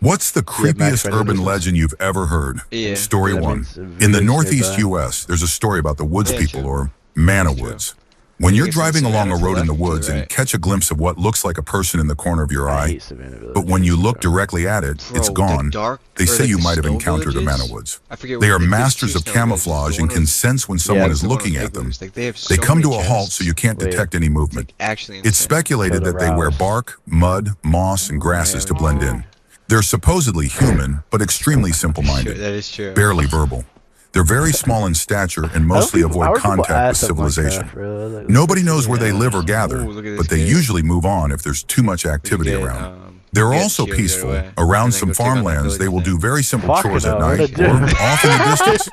What's the creepiest urban legend you've ever heard? Yeah. Story That 1. means In the really northeast nearby. U.S., there's a story about the woods Yeah, people, true. or man of True. woods. When you're think it's driving in along a Savannah to road the in the left or woods the and right? catch a glimpse of what looks like a person in the corner of your I eye, hate Savannah Village. but when you look directly at it, it's Bro, the gone. dark- They or say like you the might have snow encountered a man villages? of woods. I forget They what- are there's masters two of snow camouflage villages. and The can one sense when someone is the one looking with at them. igloo. Like, they have They so come many to a halt gems. so you can't Wait. detect any movement. Like, actually It's insane. speculated So that they wear aroused. bark, mud, moss, and grasses to blend in. They're supposedly human, but extremely Sure, simple-minded, that is true. barely verbal. They're very small in stature and mostly avoid contact with civilization. Nobody knows where they live or gather, Ooh, look at this but they kid. usually move on if there's too much activity get, around. um, They're get also cheerleader peaceful. away, Around and then some go check on the farmlands, they will village do very simple Fucking chores at hell, night what a or dick. off in the distance.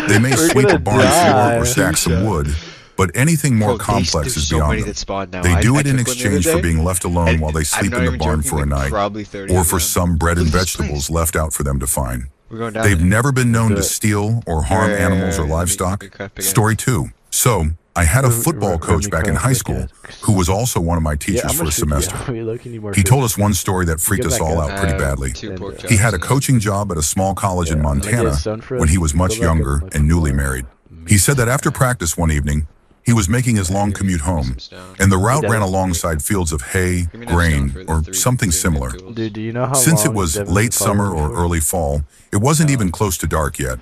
They may We're sweep a gonna barn floor die. or stack some wood, but anything more Bro, complex there's is so beyond many them. that spawn now. They do I it in took one the other exchange for day, being left alone and while they I'm sleep not in the even barn joking, for a like, night, probably 30 or of for them. some bread and Look at this vegetables place. left out for them to find. We're going down They've there. never been known to Let's do it. steal or harm Right, animals or let me livestock. cut again. Story 2. So, I had a football Let coach me back in crack high the school cat. who was also one of my Yeah, teachers I'm for a gonna shoot you. semester. Yeah, look, you need more He food. told us one story that freaked Get us back all up. out pretty badly. 2 pork And, chops He had a and- coaching job at a small college in Yeah, and I get Montana stoned for when he it. was much Go back up, younger look and newly for it. married. He said that after practice one evening, he was making his long commute home, and the route ran alongside fields of hay, Give me that grain, stone for or the something 3 similar. tools. Dude, do you know how Since it long was Devin's late been summer following or me for? early fall, it wasn't even close to dark yet.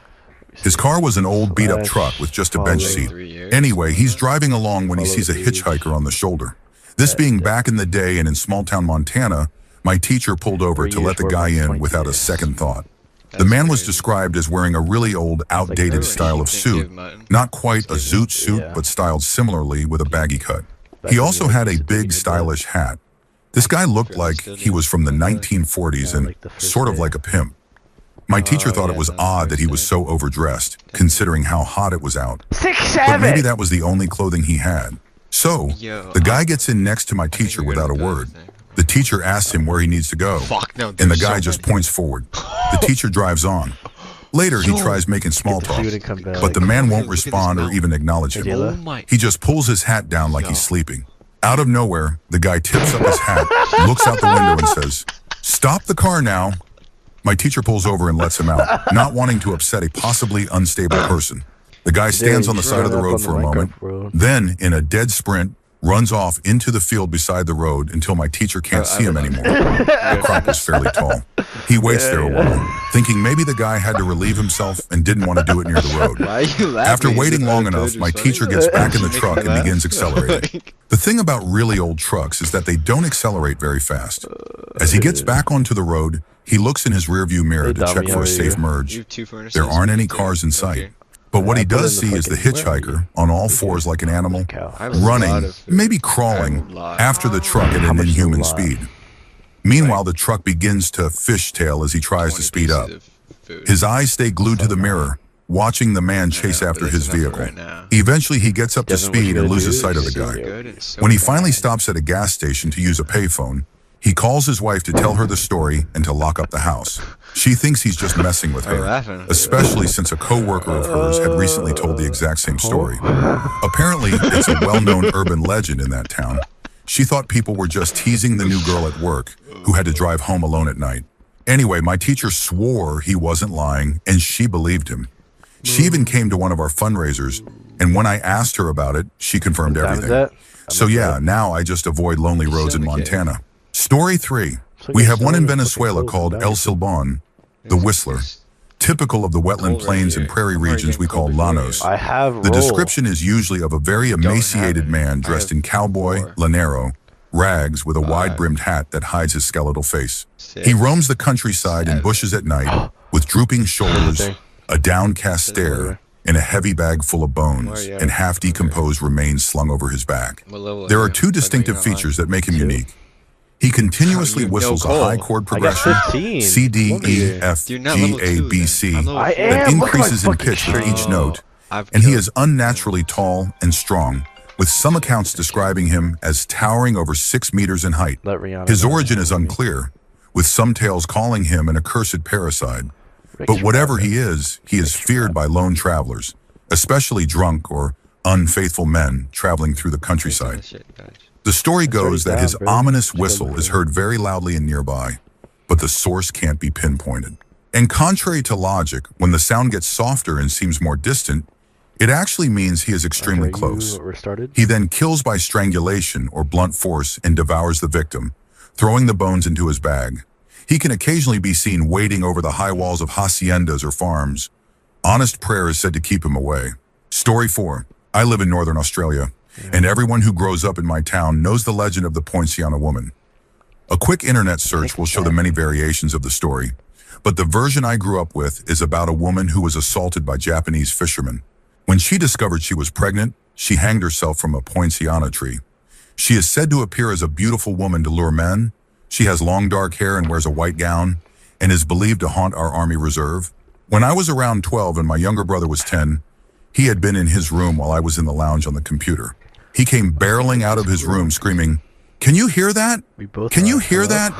His car was an old beat-up truck with just a bench Follow. seat. 3 years. Anyway, he's driving along when he Follow sees a the hitchhiker on the shoulder. This being back in the day and in small-town Montana, my teacher pulled over 3 to let years, the 4 guy months, in 22 without a days. second thought. The That's man was crazy. described as wearing a really old, outdated everyone. style of Can't suit, give mutton. not quite a zoot suit, Yeah. but styled similarly with a baggy cut. Back He when also you had a used to big, dig in your stylish hat. This guy looked like he was from the 1940s Yeah, and like the first sort of day. like a pimp. My teacher thought it was odd that he was so overdressed, considering how hot it was out. 6, But maybe that was the only clothing he had. So, Yo, the guy gets in next to my teacher you're without a good at word. that thing. The teacher asks him where he needs to go, Fuck, no, and the there's guy so just many. points forward. The teacher drives on. Later, he tries making small talk, food and come back. but the man won't Look at this respond or mountain. even acknowledge him. Taylor? Oh my. He just pulls his hat down like he's sleeping. Out of nowhere, the guy tips up his hat, looks out the window and says, "Stop the car now." My teacher pulls over and lets him out, not wanting to upset a possibly unstable person. The guy stands on the side of the road for a moment, then, in a dead sprint, runs off into the field beside the road until my teacher can't see him anymore. The crop was fairly tall. He waits there a while, thinking maybe the guy had to relieve himself and didn't want to do it near the road. Why are you laughing? After Is waiting it long that I told enough, you my it's funny? teacher gets back in the Make me truck and laugh? begins accelerating. The thing about really old trucks is that they don't accelerate very fast. As he gets back onto the road, he looks in his rearview mirror to check for a safe You merge. have 2 furnaces? There aren't any Yeah, cars in sight. okay. But what he I put does in see the is the fucking- where are hitchhiker on all fours like an animal, Cow. I have a lot running, of food. maybe I crawling, have a lot. after the truck at How an much is a inhuman lot? speed. Meanwhile, the truck begins to fishtail as he tries to 20 speed up. pieces of food. His eyes stay glued to the mirror, watching the man chase but after that's his enough for vehicle. right now. Eventually, he gets up to Devin, what you speed and gonna loses do? sight of the So guy. Good, it's so When he bad. finally stops at a gas station to use a payphone, he calls his wife to tell her the story and to lock up the house. She thinks he's just messing with Are you her, laughing? especially since a co-worker of hers had recently told the exact same story. Apparently, it's a well-known urban legend in that town. She thought people were just teasing the new girl at work who had to drive home alone at night. Anyway, my teacher swore he wasn't lying, and she believed him. She even came to one of our fundraisers, and when I asked her about it, she confirmed What time is everything. that? So yeah, now I just avoid lonely roads in Syndicate. Montana. Story 3. So We you're have one in selling the Venezuela fucking called clothes El now. Silbón, the Whistler. Typical of the wetland Cold plains right and here. prairie I'm already regions we getting call cold right here. llanos. I have The roll. description is usually of a very emaciated have man it. dressed I in cowboy, four. lanero, rags with a wide-brimmed hat that hides his skeletal face. He roams the countryside in bushes at night with drooping shoulders, Okay. a downcast stare, and a heavy bag full of bones yeah. and half-decomposed remains slung over his back. What level There are are you? two Like, distinctive are you not features that make him unique. He continuously You have no whistles a goal. high chord I got progression, 15. C, D, Look at E, you. F, You're not G, level A, 2 B, then. C, I'm level I 4. am. that Look at my increases in fucking pitch with each stream. note, I've and he killed- is unnaturally tall and strong, with some accounts describing him as towering over 6 meters in height. Let Rihanna His know. origin is unclear, with some tales calling him an accursed parricide. But whatever he is feared by lone travelers, especially drunk or unfaithful men traveling through the countryside. Shit, guys. The story goes that his down, bro. ominous Chill, whistle bro. is heard very loudly and nearby. but the source can't be pinpointed. And contrary to logic, when the sound gets softer and seems more distant, it actually means he is extremely close. He then kills by strangulation or blunt force and devours the victim, throwing the bones into his bag. He can occasionally be seen wading over the high walls of haciendas or farms. Honest prayer is said to keep him away. Story 4. I live in Northern Australia, and everyone who grows up in my town knows the legend of the Poinciana woman. A quick internet search will show the many variations of the story, but the version I grew up with is about a woman who was assaulted by Japanese fishermen. When she discovered she was pregnant, she hanged herself from a Poinciana tree. She is said to appear as a beautiful woman to lure men. She has long dark hair and wears a white gown, and is believed to haunt our Army Reserve. When I was around 12 and my younger brother was 10, he had been in his room while I was in the lounge on the computer. He came barreling out of his room screaming, "Can you hear that? Can you hear that?"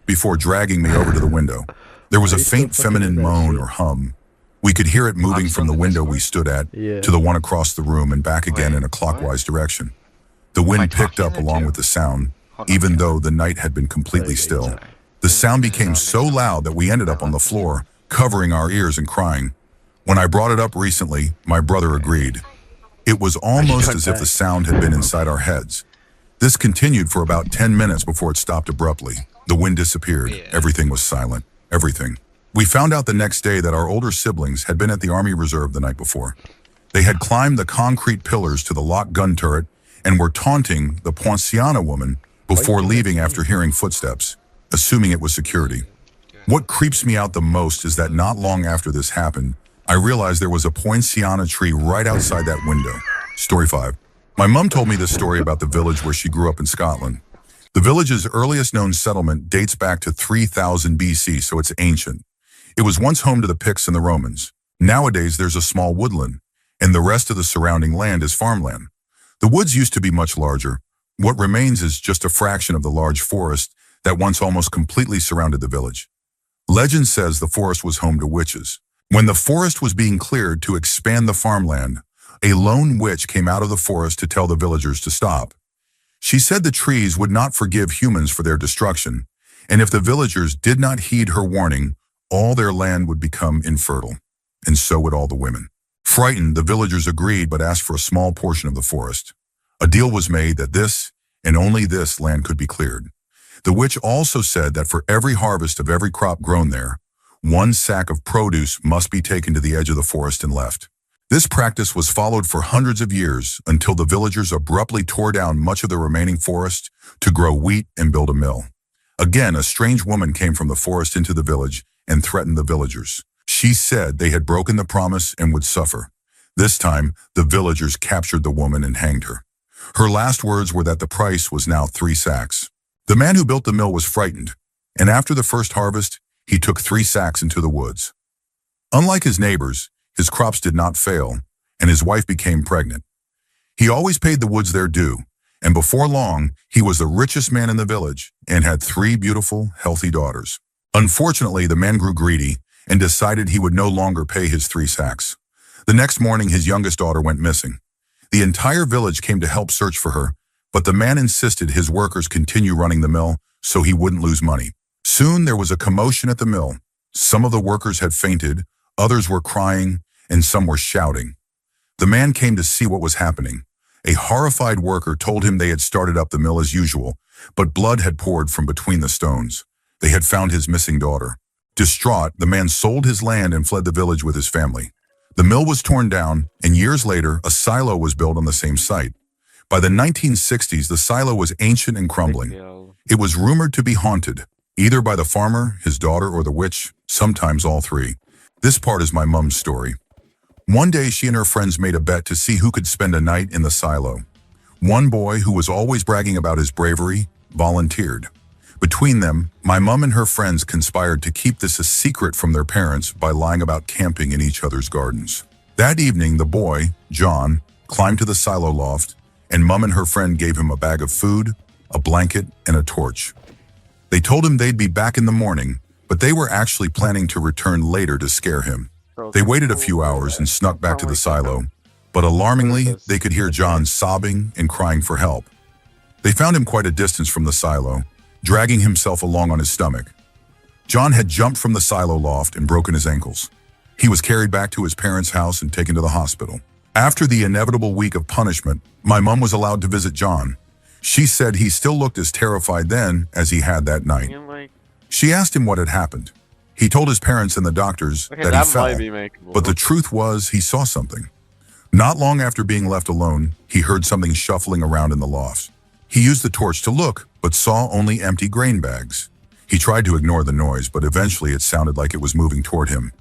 before dragging me over to the window. There was a faint feminine moan or hum. We could hear it moving from the window we stood at to the one across the room and back again in a clockwise direction. The wind picked up along with the sound, even though the night had been completely still. The sound became so loud that we ended up on the floor, covering our ears and crying. When I brought it up recently, my brother agreed. It was almost as if the sound had been inside our heads. This continued for about 10 minutes before it stopped abruptly. The wind disappeared. Everything was silent. Everything. We found out the next day that our older siblings had been at the Army Reserve the night before. They had climbed the concrete pillars to the locked gun turret and were taunting the Poinciana woman before leaving after hearing footsteps, assuming it was security. What creeps me out the most is that not long after this happened, I realized there was a Poinciana tree right outside that window. Story 5. My mom told me this story about the village where she grew up in Scotland. The village's earliest known settlement dates back to 3000 BC, so it's ancient. It was once home to the Picts and the Romans. Nowadays, there's a small woodland, and the rest of the surrounding land is farmland. The woods used to be much larger. What remains is just a fraction of the large forest that once almost completely surrounded the village. Legend says the forest was home to witches. When the forest was being cleared to expand the farmland, a lone witch came out of the forest to tell the villagers to stop. She said the trees would not forgive humans for their destruction, and if the villagers did not heed her warning, all their land would become infertile, and so would all the women. Frightened, the villagers agreed but asked for a small portion of the forest. A deal was made that this, and only this, land could be cleared. The witch also said that for every harvest of every crop grown there, 1 sack of produce must be taken to the edge of the forest and left. This practice was followed for hundreds of years until the villagers abruptly tore down much of the remaining forest to grow wheat and build a mill. Again, a strange woman came from the forest into the village and threatened the villagers. She said they had broken the promise and would suffer. This time, the villagers captured the woman and hanged her. Her last words were that the price was now 3 sacks. The man who built the mill was frightened, and after the first harvest, he took 3 sacks into the woods. Unlike his neighbors, his crops did not fail, and his wife became pregnant. He always paid the woods their due, and before long, he was the richest man in the village and had 3 beautiful, healthy daughters. Unfortunately, the man grew greedy and decided he would no longer pay his 3 sacks. The next morning, his youngest daughter went missing. The entire village came to help search for her, but the man insisted his workers continue running the mill so he wouldn't lose money. Soon there was a commotion at the mill. Some of the workers had fainted, others were crying, and some were shouting. The man came to see what was happening. A horrified worker told him they had started up the mill as usual, but blood had poured from between the stones. They had found his missing daughter. Distraught, the man sold his land and fled the village with his family. The mill was torn down, and years later, a silo was built on the same site. By the 1960s, the silo was ancient and crumbling. It was rumored to be haunted, either by the farmer, his daughter, or the witch, sometimes all 3. This part is my mom's story. One day, she and her friends made a bet to see who could spend a night in the silo. One boy, who was always bragging about his bravery, volunteered. Between them, my mom and her friends conspired to keep this a secret from their parents by lying about camping in each other's gardens. That evening, the boy, John, climbed to the silo loft, and Mom and her friend gave him a bag of food, a blanket, and a torch. They told him they'd be back in the morning, but they were actually planning to return later to scare him. They waited a few hours and snuck back to the silo, but alarmingly, they could hear John sobbing and crying for help. They found him quite a distance from the silo, dragging himself along on his stomach. John had jumped from the silo loft and broken his ankles. He was carried back to his parents' house and taken to the hospital. After the inevitable week of punishment, my mom was allowed to visit John. She said he still looked as terrified then as he had that night. She asked him what had happened. He told his parents and the doctors that he fell, but the truth was he saw something. Not long after being left alone, he heard something shuffling around in the loft. He used the torch to look, but saw only empty grain bags. He tried to ignore the noise, but eventually it sounded like it was moving toward him.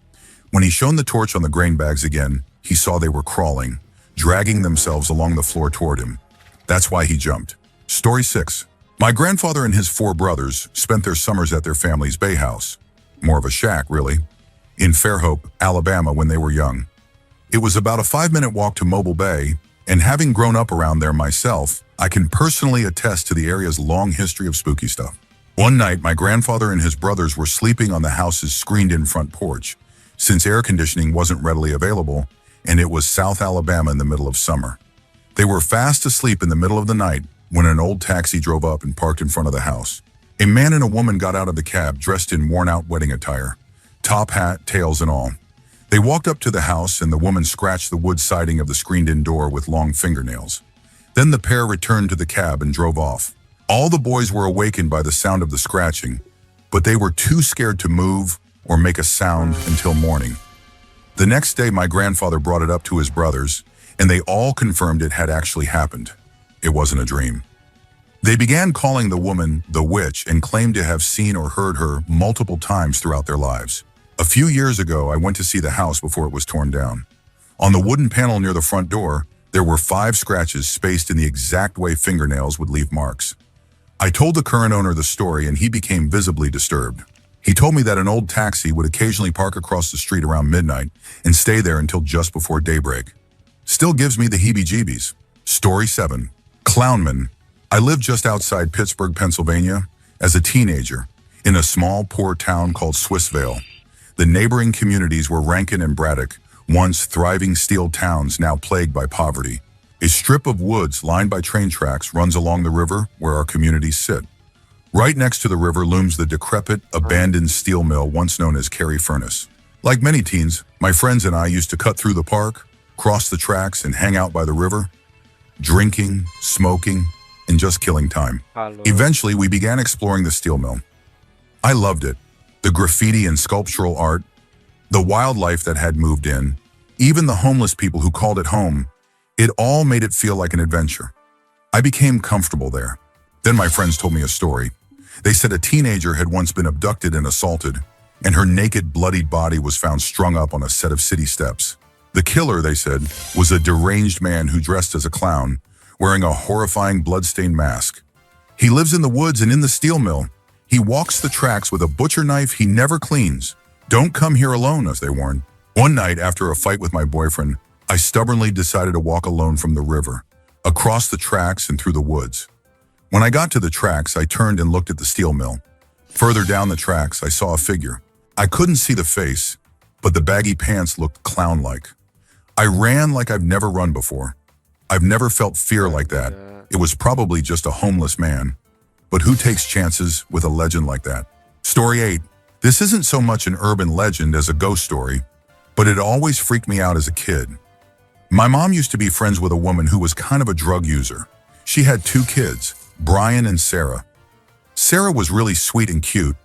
When he shone the torch on the grain bags again, he saw they were crawling, dragging themselves along the floor toward him. That's why he jumped. Story 6. My grandfather and his 4 brothers spent their summers at their family's bay house. More of a shack, really. In Fairhope, Alabama when they were young. It was about a 5-minute walk to Mobile Bay, and having grown up around there myself, I can personally attest to the area's long history of spooky stuff. One night, my grandfather and his brothers were sleeping on the house's screened-in front porch, since air conditioning wasn't readily available, and it was South Alabama in the middle of summer. They were fast asleep in the middle of the night when an old taxi drove up and parked in front of the house. A man and a woman got out of the cab dressed in worn-out wedding attire, top hat, tails and all. They walked up to the house and the woman scratched the wood siding of the screened-in door with long fingernails. Then the pair returned to the cab and drove off. All the boys were awakened by the sound of the scratching, but they were too scared to move or make a sound until morning. The next day, my grandfather brought it up to his brothers, and they all confirmed it had actually happened. It wasn't a dream. They began calling the woman the witch and claimed to have seen or heard her multiple times throughout their lives. A few years ago, I went to see the house before it was torn down. On the wooden panel near the front door, there were 5 scratches spaced in the exact way fingernails would leave marks. I told the current owner the story and he became visibly disturbed. He told me that an old taxi would occasionally park across the street around midnight and stay there until just before daybreak. Still gives me the heebie-jeebies. Story 7. Clownman. I lived just outside Pittsburgh, Pennsylvania, as a teenager, in a small, poor town called Swissvale. The neighboring communities were Rankin and Braddock, once thriving steel towns now plagued by poverty. A strip of woods lined by train tracks runs along the river where our communities sit. Right next to the river looms the decrepit, abandoned steel mill once known as Carey Furnace. Like many teens, my friends and I used to cut through the park, cross the tracks, and hang out by the river, drinking, smoking, and just killing time. Eventually, we began exploring the steel mill. I loved it. The graffiti and sculptural art, the wildlife that had moved in, even the homeless people who called it home, it all made it feel like an adventure. I became comfortable there. Then my friends told me a story. They said a teenager had once been abducted and assaulted, and her naked, bloodied body was found strung up on a set of city steps. The killer, they said, was a deranged man who dressed as a clown, wearing a horrifying blood-stained mask. He lives in the woods and in the steel mill. He walks the tracks with a butcher knife he never cleans. Don't come here alone, as they warned. One night, after a fight with my boyfriend, I stubbornly decided to walk alone from the river, across the tracks and through the woods. When I got to the tracks, I turned and looked at the steel mill. Further down the tracks, I saw a figure. I couldn't see the face, but the baggy pants looked clown-like. I ran like I've never run before. I've never felt fear like that. It was probably just a homeless man. But who takes chances with a legend like that? Story 8. This isn't so much an urban legend as a ghost story, but it always freaked me out as a kid. My mom used to be friends with a woman who was kind of a drug user. She had 2 kids, Brian and Sarah. Sarah was really sweet and cute.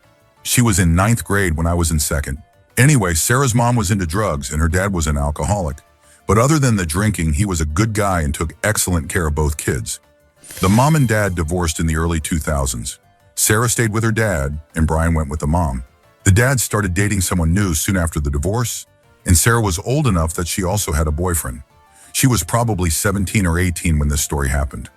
She was in 9th grade when I was in 2nd. Anyway, Sarah's mom was into drugs and her dad was an alcoholic. But other than the drinking, he was a good guy and took excellent care of both kids. The mom and dad divorced in the early 2000s. Sarah stayed with her dad, and Brian went with the mom. The dad started dating someone new soon after the divorce, and Sarah was old enough that she also had a boyfriend. She was probably 17 or 18 when this story happened.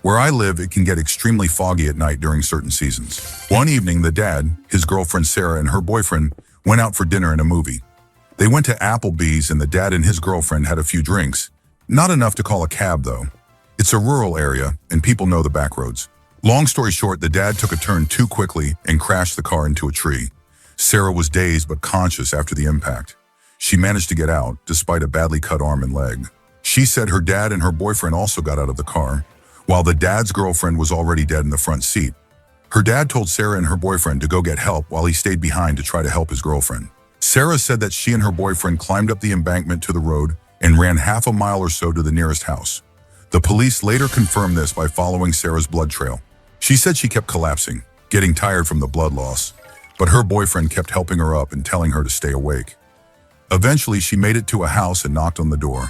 Where I live, it can get extremely foggy at night during certain seasons. One evening, the dad, his girlfriend Sarah, and her boyfriend went out for dinner and a movie. They went to Applebee's and the dad and his girlfriend had a few drinks. Not enough to call a cab, though. It's a rural area, and people know the back roads. Long story short, the dad took a turn too quickly and crashed the car into a tree. Sarah was dazed but conscious after the impact. She managed to get out, despite a badly cut arm and leg. She said her dad and her boyfriend also got out of the car, while the dad's girlfriend was already dead in the front seat. Her dad told Sarah and her boyfriend to go get help while he stayed behind to try to help his girlfriend. Sarah said that she and her boyfriend climbed up the embankment to the road and ran half a mile or so to the nearest house. The police later confirmed this by following Sarah's blood trail. She said she kept collapsing, getting tired from the blood loss, but her boyfriend kept helping her up and telling her to stay awake. Eventually, she made it to a house and knocked on the door.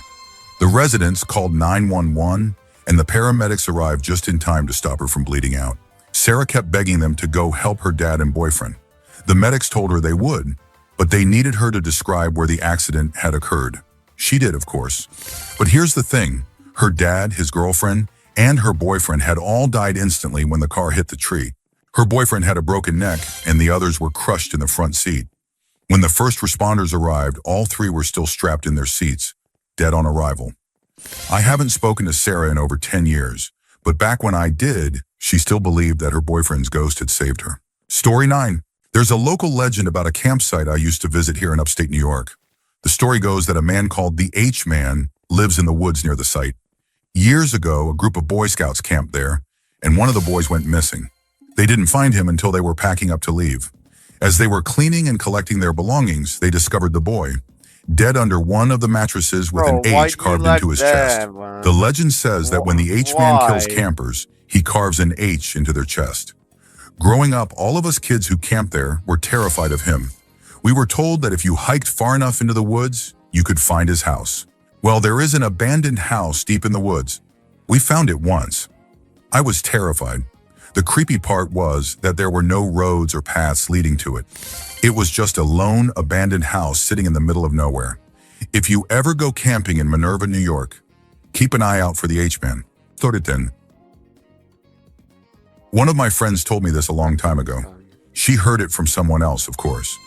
The residents called 911, and the paramedics arrived just in time to stop her from bleeding out. Sarah kept begging them to go help her dad and boyfriend. The medics told her they would, but they needed her to describe where the accident had occurred. She did, of course. But here's the thing. Her dad, his girlfriend, and her boyfriend had all died instantly when the car hit the tree. Her boyfriend had a broken neck, and the others were crushed in the front seat. When the first responders arrived, all three were still strapped in their seats, dead on arrival. I haven't spoken to Sarah in over 10 years, but back when I did, she still believed that her boyfriend's ghost had saved her. Story 9. There's a local legend about a campsite I used to visit here in upstate New York. The story goes that a man called the H-Man lives in the woods near the site. Years ago, a group of Boy Scouts camped there, and one of the boys went missing. They didn't find him until they were packing up to leave. As they were cleaning and collecting their belongings, they discovered the boy, dead under one of the mattresses with an H carved into his chest. The legend says that when the H-Man kills campers, he carves an H into their chest. Growing up, all of us kids who camped there were terrified of him. We were told that if you hiked far enough into the woods, you could find his house. Well, there is an abandoned house deep in the woods. We found it once. I was terrified. The creepy part was that there were no roads or paths leading to it. It was just a lone, abandoned house sitting in the middle of nowhere. If you ever go camping in Minerva, New York, keep an eye out for the H-Man. Toriten. One of my friends told me this a long time ago. She heard it from someone else, of course.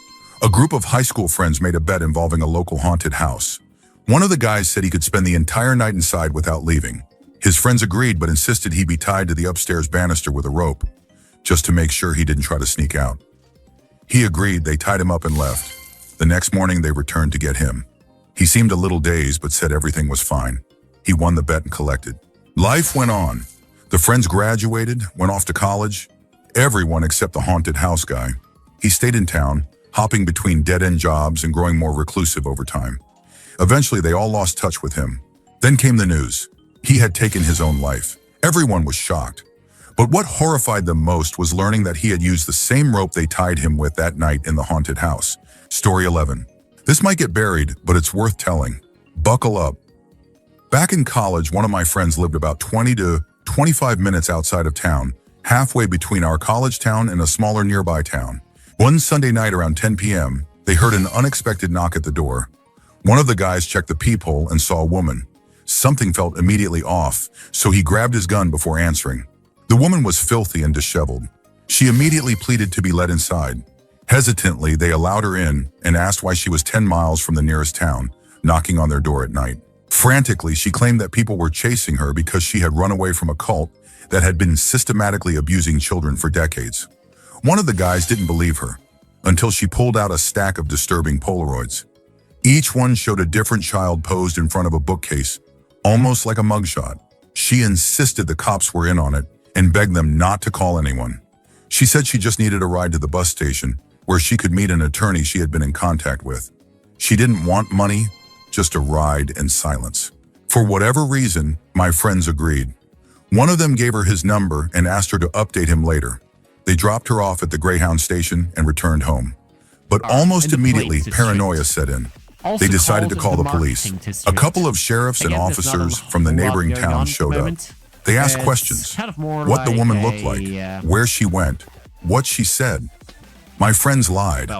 A group of high school friends made a bet involving a local haunted house. One of the guys said he could spend the entire night inside without leaving. His friends agreed, but insisted he be tied to the upstairs banister with a rope, just to make sure he didn't try to sneak out. He agreed. They tied him up and left. The next morning, they returned to get him. He seemed a little dazed, but said everything was fine. He won the bet and collected. Life went on. The friends graduated, went off to college. Everyone except the haunted house guy. He stayed in town, hopping between dead-end jobs and growing more reclusive over time. Eventually, they all lost touch with him. Then came the news. He had taken his own life. Everyone was shocked. But what horrified them most was learning that he had used the same rope they tied him with that night in the haunted house. Story 11. This might get buried, but it's worth telling. Buckle up. Back in college, one of my friends lived about 20 to 25 minutes outside of town, halfway between our college town and a smaller nearby town. One Sunday night around 10 p.m., they heard an unexpected knock at the door. One of the guys checked the peephole and saw a woman. Something felt immediately off, so he grabbed his gun before answering. The woman was filthy and disheveled. She immediately pleaded to be let inside. Hesitantly, they allowed her in and asked why she was 10 miles from the nearest town, knocking on their door at night. Frantically, she claimed that people were chasing her because she had run away from a cult that had been systematically abusing children for decades. One of the guys didn't believe her until she pulled out a stack of disturbing Polaroids. Each one showed a different child posed in front of a bookcase, almost like a mugshot. She insisted the cops were in on it and begged them not to call anyone. She said she just needed a ride to the bus station where she could meet an attorney she had been in contact with. She didn't want money, just a ride and silence. For whatever reason, my friends agreed. One of them gave her his number and asked her to update him later. They dropped her off at the Greyhound station and returned home. But almost immediately, paranoia set in. They decided to call the police. A couple of sheriffs and officers from the neighboring town showed up. They asked questions. What the woman looked like, where she went, what she said. My friends lied.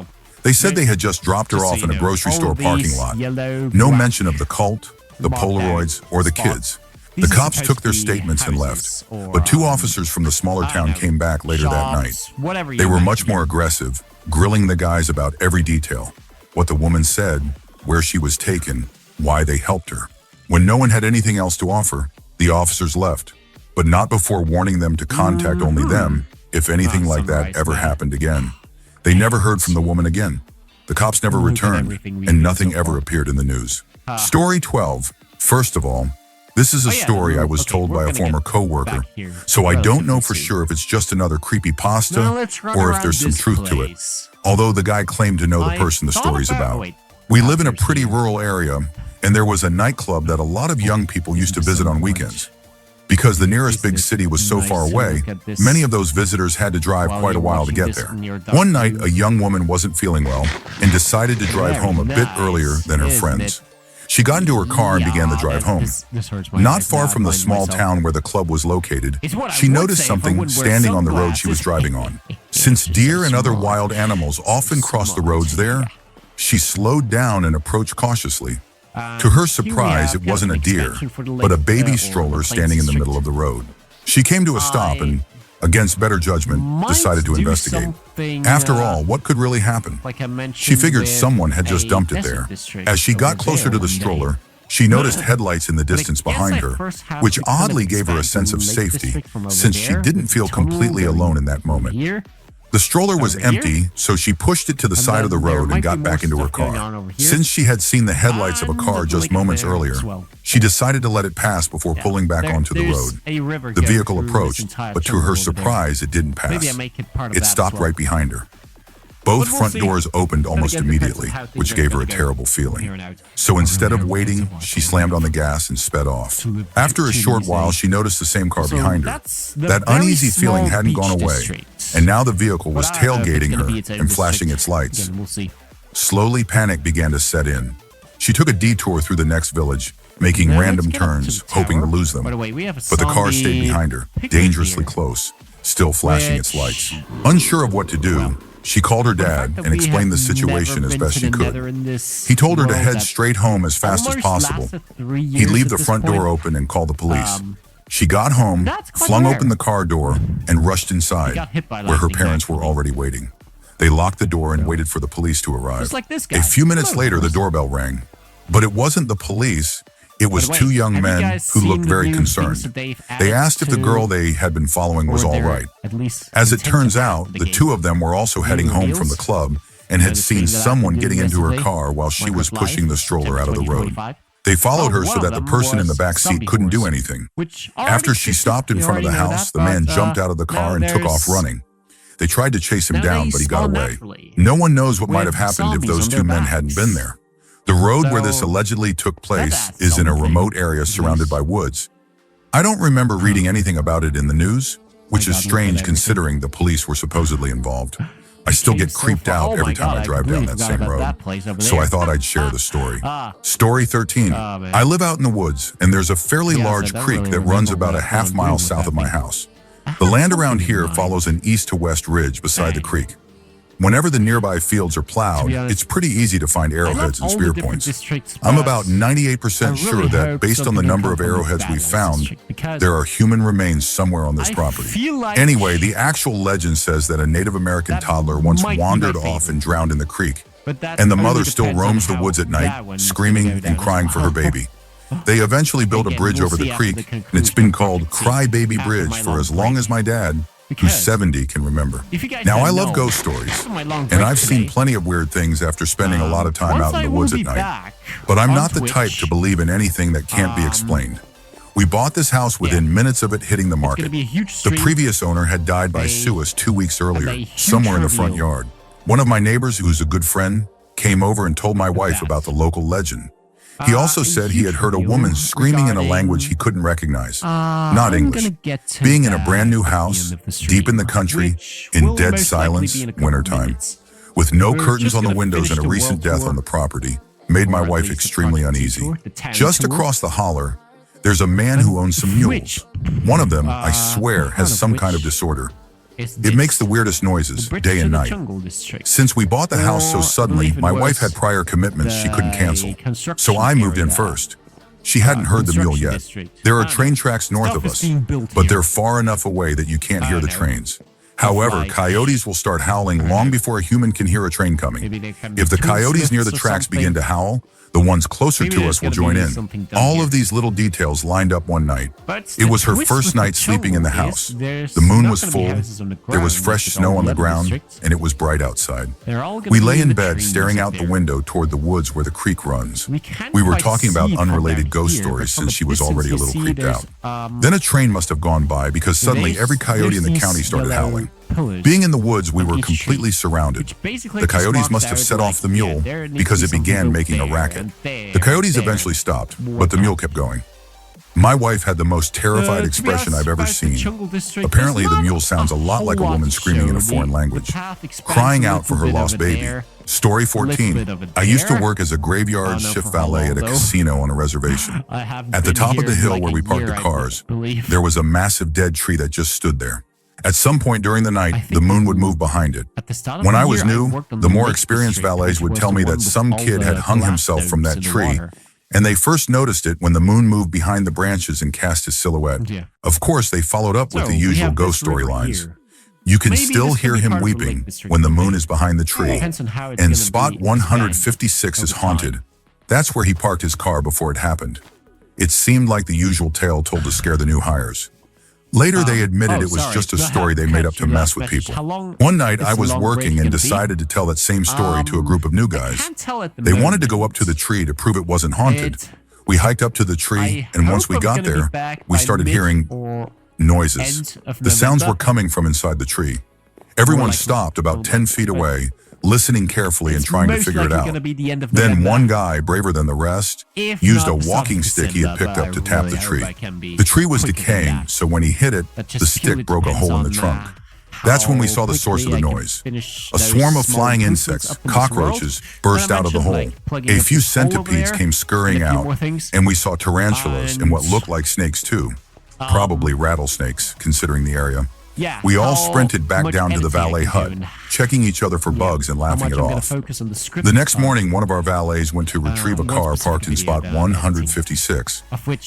They said they had just dropped her off in a grocery store parking lot. No mention of the cult, the Polaroids, or the kids. The cops took their statements and left, but two officers from the smaller town came back later that night. They were much more aggressive, grilling the guys about every detail. What the woman said, where she was taken, why they helped her. When no one had anything else to offer, the officers left, but not before warning them to contact only them if anything like that ever happened again. They never heard from the woman again. The cops never returned, and nothing ever appeared in the news. Story 12. First of all, This is a story I was told by a former coworker, so I don't know for sure if it's just another creepypasta or if there's some truth to it. Although the guy claimed to know the person the story's about. We live in a pretty rural area, and there was a nightclub that a lot of young people used to visit on weekends. Because the nearest big city was so far away, many of those visitors had to drive quite a while to get there. One night, a young woman wasn't feeling well and decided to drive home a bit earlier than her friends. She got into her car and began the drive home. Not far from the small town where the club was located, she noticed something standing on the road she was driving on. Since deer and other wild animals often cross the roads there, she slowed down and approached cautiously. To her surprise, it wasn't a deer, but a baby stroller standing in the middle of the road. She came to a stop and, against better judgment, decided to investigate. After all, what could really happen? She figured someone had just dumped it there. As she got closer to the stroller, she noticed headlights in the distance behind her, which oddly gave her a sense of safety, since she didn't feel completely alone in that moment. The stroller was empty, so she pushed it to the side of the road and got back into her car. Since she had seen the headlights of a car just moments earlier, she decided to let it pass before pulling back onto the road. The vehicle approached, but to her surprise, it didn't pass. It stopped right behind her. Both front doors opened almost immediately, which gave her a terrible feeling. So instead of waiting, she slammed on the gas and sped off. After a short while, she noticed the same car behind her. That uneasy feeling hadn't gone away, and now the vehicle was tailgating her and flashing its lights. Slowly, panic began to set in. She took a detour through the next village, making random turns, hoping to lose them. But the car stayed behind her, dangerously close, still flashing its lights. Unsure of what to do, she called her dad and explained the situation as best she could. He told her to head straight home as fast as possible. He'd leave the front door open and call the police. She got home, flung open the car door, and rushed inside, where her parents were already waiting. They locked the door and waited for the police to arrive. A few minutes later, the doorbell rang. But it wasn't the police. It was two young men who looked very concerned. They asked if the girl they had been following was all right. As it turns out, the two of them were also heading home from the club and had seen someone getting into her car while she was pushing the stroller out of the road. They followed her so that the person in the back seat couldn't do anything. After she stopped in front of the house, the man jumped out of the car and took off running. They tried to chase him down, but he got away. No one knows what might have happened if those two men hadn't been there. The road where this allegedly took place is in a remote area surrounded by woods. I don't remember reading anything about it in the news, which is strange considering the police were supposedly involved. I still get creeped out every time I drive down that same road, so I thought I'd share the story. Story 13. I live out in the woods, and there's a fairly large creek that runs about a half-mile south of my house. The land around here follows an east-to-west ridge beside the creek. Whenever the nearby fields are plowed, it's pretty easy to find arrowheads and spear points. I'm about 98% sure that based on the number of arrowheads we've found, there are human remains somewhere on this property. Anyway, the actual legend says that a Native American toddler once wandered off and drowned in the creek, and the mother still roams the woods at night, screaming and crying for her baby. They eventually built a bridge over the creek, and it's been called Cry Baby Bridge for as long as my dad, who's 70, can remember. Now, I love ghost stories, and I've seen plenty of weird things after spending a lot of time out in the woods at night, but I'm not the type to believe in anything that can't be explained. We bought this house within minutes of it hitting the market. The previous owner had died by suicide 2 weeks earlier, somewhere in the front yard. One of my neighbors, who's a good friend, came over and told my wife about the local legend. He also said he had heard a woman screaming in a language he couldn't recognize, not English. Being in a brand new house, deep in the country, in dead silence, wintertime, with no curtains on the windows and a recent death on the property, made my wife extremely uneasy. Just across the holler, there's a man who owns some mules. One of them, I swear, has some kind of disorder. It makes the weirdest noises, day and night. Since we bought the house so suddenly, my wife had prior commitments she couldn't cancel, so I moved in first. She hadn't heard the mule yet. There are train tracks north of us, but they're far enough away that you can't hear the trains. However, coyotes will start howling long before a human can hear a train coming. If the coyotes near the tracks begin to howl, the ones closer to us will join in. All of these little details lined up one night. It was her first night sleeping in the house. The moon was full, there was fresh snow on the ground, and it was bright outside. We lay in bed staring out the window toward the woods where the creek runs. We were talking about unrelated ghost stories since she was already a little creeped out. Then a train must have gone by because suddenly every coyote in the county started howling. Being in the woods, we were completely surrounded. The coyotes must have set off the mule because it began making a racket. The coyotes eventually stopped, but the mule kept going. My wife had the most terrified expression I've ever seen. Apparently, the mule sounds a lot like a woman screaming in a foreign language, crying out for her lost baby. Story 14. I used to work as a graveyard shift valet at a casino on a reservation. At the top of the hill where we parked the cars, there was a massive dead tree that just stood there. At some point during the night, the moon would move behind it. When I was new, the more experienced valets would tell me that some kid had hung himself from that tree, and they first noticed it when the moon moved behind the branches and cast his silhouette. Of course, they followed up with the usual ghost storylines. You can still hear him weeping when the moon is behind the tree, and spot 156 is haunted. That's where he parked his car before it happened. It seemed like the usual tale told to scare the new hires. Later, they admitted it was just a story they made up to mess with people. One night, I was working and decided to tell that same story to a group of new guys. They wanted to go up to the tree to prove it wasn't haunted. We hiked up to the tree, and once we got there, we started hearing noises. The sounds were coming from inside the tree. Everyone stopped about 10 feet away, listening carefully and trying to figure it out. Then one guy, braver than the rest, used a walking stick he had picked up to tap the tree. The tree was decaying, so when he hit it, the stick broke a hole in the trunk. That's when we saw the source of the noise. A swarm of flying insects, cockroaches, burst out of the hole. A few centipedes came scurrying out, and we saw tarantulas and what looked like snakes too. Probably rattlesnakes, considering the area. We all sprinted back down to the valet hut, checking each other for bugs and laughing it off. The next morning, one of our valets went to retrieve a car parked in spot 156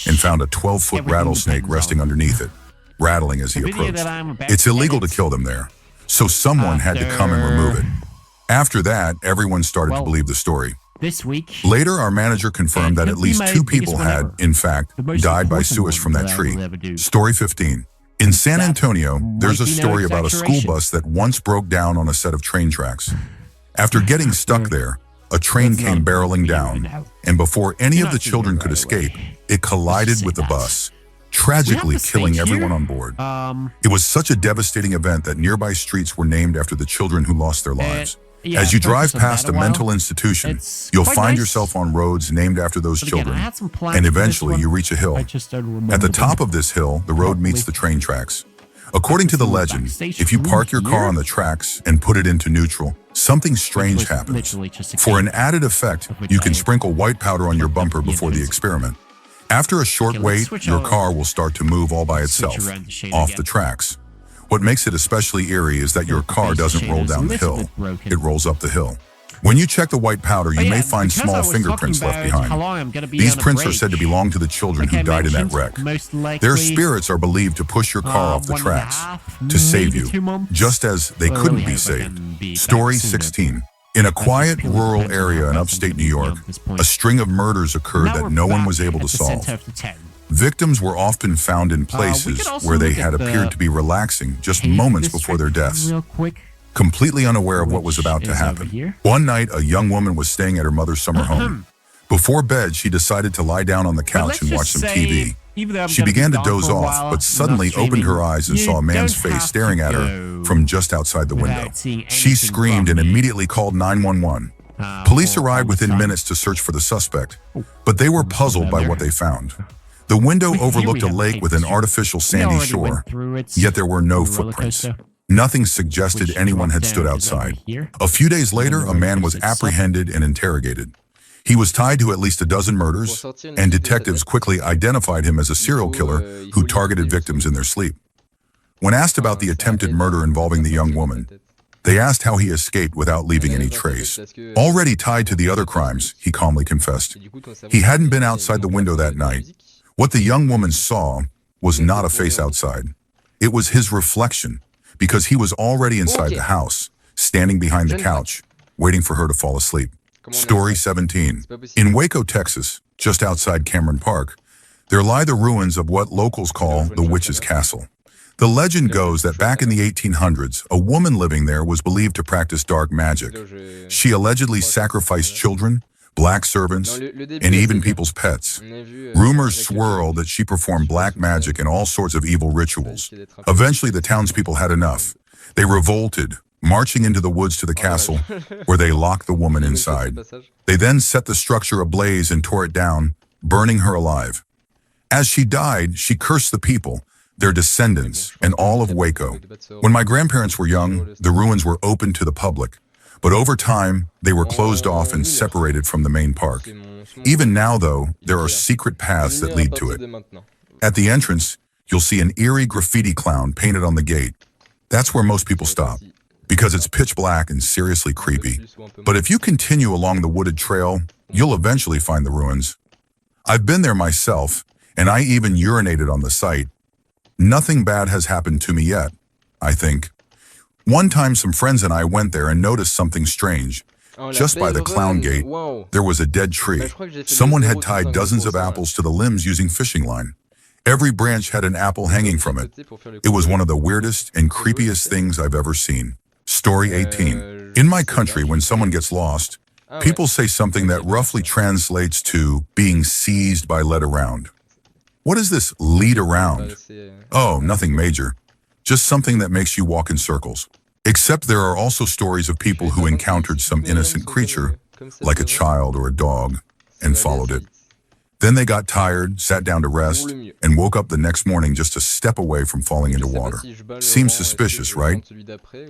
and found a 12-foot rattlesnake resting underneath it, rattling as he approached. It's illegal to kill them there, so someone had to come and remove it. After that, everyone started to believe the story. Later, our manager confirmed that at least 2 people had, in fact, died by sewage from that tree. Story 15. In San Antonio, there's a story about a school bus that once broke down on a set of train tracks. After getting stuck there, a train came barreling down, and before any of the children could escape, it collided with the bus, tragically killing everyone on board. It was such a devastating event that nearby streets were named after the children who lost their lives. As you drive past a mental institution, you'll find yourself on roads named after those children, and eventually you reach a hill. At the top of this hill, the road meets the train tracks. According to the legend, if you park your car on the tracks and put it into neutral, something strange happens. For an added effect, you can sprinkle white powder on your bumper before the experiment. After a short wait, your car will start to move all by itself, off the tracks. What makes it especially eerie is that your car doesn't roll down the hill, it rolls up the hill. When you check the white powder, you may find small fingerprints left behind. These prints are said to belong to the children who died in that wreck. Their spirits are believed to push your car off the tracks, to save you, just as they couldn't be saved. Story 16. In a quiet, rural area in upstate New York, a string of murders occurred that no one was able to solve. Victims were often found in places where they had appeared to be relaxing just moments before their deaths, completely unaware of what was about to happen. One night, a young woman was staying at her mother's summer home. Before bed, she decided to lie down on the couch and watch some TV. She began to doze off, but suddenly opened her eyes and saw a man's face staring at her from just outside the window. She screamed and immediately called 911. Police arrived within minutes to search for the suspect, but they were puzzled by what they found. The window overlooked a lake with an artificial sandy shore, yet there were no footprints. Nothing suggested anyone had stood outside. A few days later, a man was apprehended and interrogated. He was tied to at least a dozen murders, and detectives quickly identified him as a serial killer who targeted victims in their sleep. When asked about the attempted murder involving the young woman, they asked how he escaped without leaving any trace. Already tied to the other crimes, he calmly confessed. He hadn't been outside the window that night. What the young woman saw was not a face outside. It was his reflection, because he was already inside Ok. the house, standing behind the Je ne vois. couch, waiting for her to fall asleep. Comment on a Story ça? 17. C'est pas possible. In Waco, Texas, just outside Cameron Park, there lie the ruins of what locals call the Witch's Castle. The legend goes that back in the 1800s, a woman living there was believed to practice dark magic. She allegedly sacrificed children, black servants, and even people's pets. Rumors swirl that she performed black magic and all sorts of evil rituals. Eventually, the townspeople had enough. They revolted, marching into the woods to the castle, where they locked the woman inside. They then set the structure ablaze and tore it down, burning her alive. As she died, she cursed the people, their descendants, and all of Waco. When my grandparents were young, the ruins were open to the public. But over time, they were closed off and separated from the main park. Even now, though, there are secret paths that lead to it. At the entrance, you'll see an eerie graffiti clown painted on the gate. That's where most people stop, because it's pitch black and seriously creepy. But if you continue along the wooded trail, you'll eventually find the ruins. I've been there myself, and I even urinated on the site. Nothing bad has happened to me yet, I think. One time some friends and I went there and noticed something strange. Just by the clown gate, there was a dead tree. Someone had tied dozens of apples to the limbs using fishing line. Every branch had an apple hanging from it. It was one of the weirdest and creepiest things I've ever seen. Story 18. In my country, when someone gets lost, people say something that roughly translates to being seized by led around. What is this lead around? Oh, nothing major. Just something that makes you walk in circles. Except there are also stories of people who encountered some innocent creature, like a child or a dog, and followed it. Then they got tired, sat down to rest, and woke up the next morning just a step away from falling into water. Seems suspicious, right?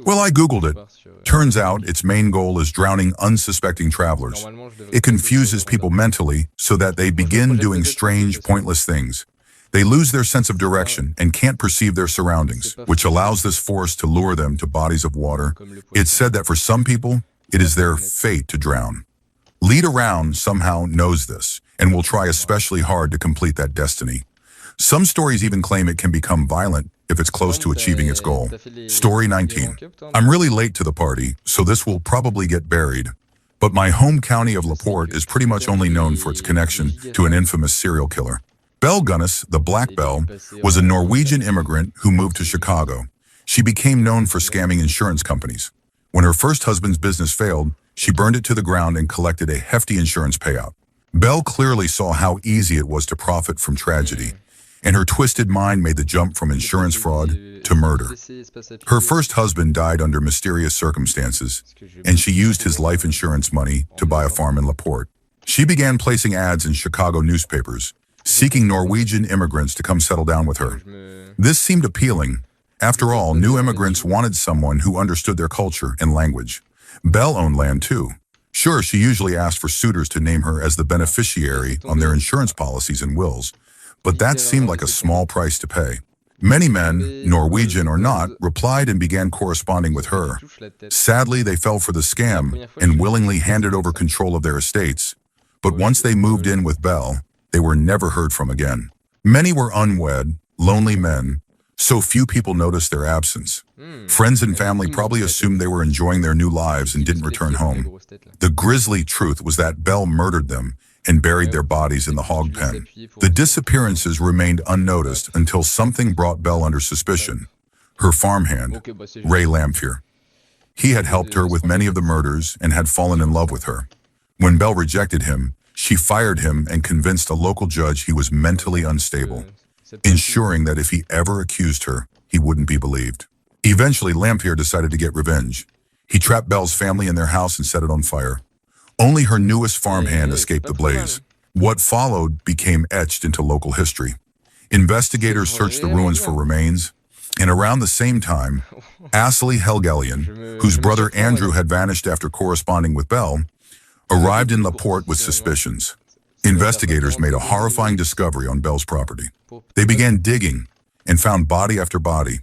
Well, I Googled it. Turns out its main goal is drowning unsuspecting travelers. It confuses people mentally so that they begin doing strange, pointless things. They lose their sense of direction and can't perceive their surroundings, which allows this force to lure them to bodies of water. It's said that for some people, it is their fate to drown. Lead Around somehow knows this and will try especially hard to complete that destiny. Some stories even claim it can become violent if it's close to achieving its goal. Story 19. I'm really late to the party, so this will probably get buried. But my home county of LaPorte is pretty much only known for its connection to an infamous serial killer. Belle Gunness, the Black Belle, was a Norwegian immigrant who moved to Chicago. She became known for scamming insurance companies. When her first husband's business failed, she burned it to the ground and collected a hefty insurance payout. Belle clearly saw how easy it was to profit from tragedy, and her twisted mind made the jump from insurance fraud to murder. Her first husband died under mysterious circumstances, and she used his life insurance money to buy a farm in LaPorte. She began placing ads in Chicago newspapers, seeking Norwegian immigrants to come settle down with her. This seemed appealing. After all, new immigrants wanted someone who understood their culture and language. Belle owned land too. Sure, she usually asked for suitors to name her as the beneficiary on their insurance policies and wills, but that seemed like a small price to pay. Many men, Norwegian or not, replied and began corresponding with her. Sadly, they fell for the scam and willingly handed over control of their estates. But once they moved in with Belle, they were never heard from again. Many were unwed, lonely men, so few people noticed their absence. Friends and family probably assumed they were enjoying their new lives and didn't return home. The grisly truth was that Belle murdered them and buried their bodies in the hog pen. The disappearances remained unnoticed until something brought Belle under suspicion. Her farmhand, Ray Lamphere. He had helped her with many of the murders and had fallen in love with her. When Belle rejected him, she fired him and convinced a local judge he was mentally unstable, ensuring that if he ever accused her, he wouldn't be believed. Eventually, Lamphere decided to get revenge. He trapped Belle's family in their house and set it on fire. Only her newest farmhand escaped the blaze. What followed became etched into local history. Investigators searched the ruins for remains, and around the same time, Astley Helgelien, whose brother Andrew had vanished after corresponding with Belle, arrived in LaPorte with suspicions. Investigators made a horrifying discovery on Belle's property. They began digging and found body after body.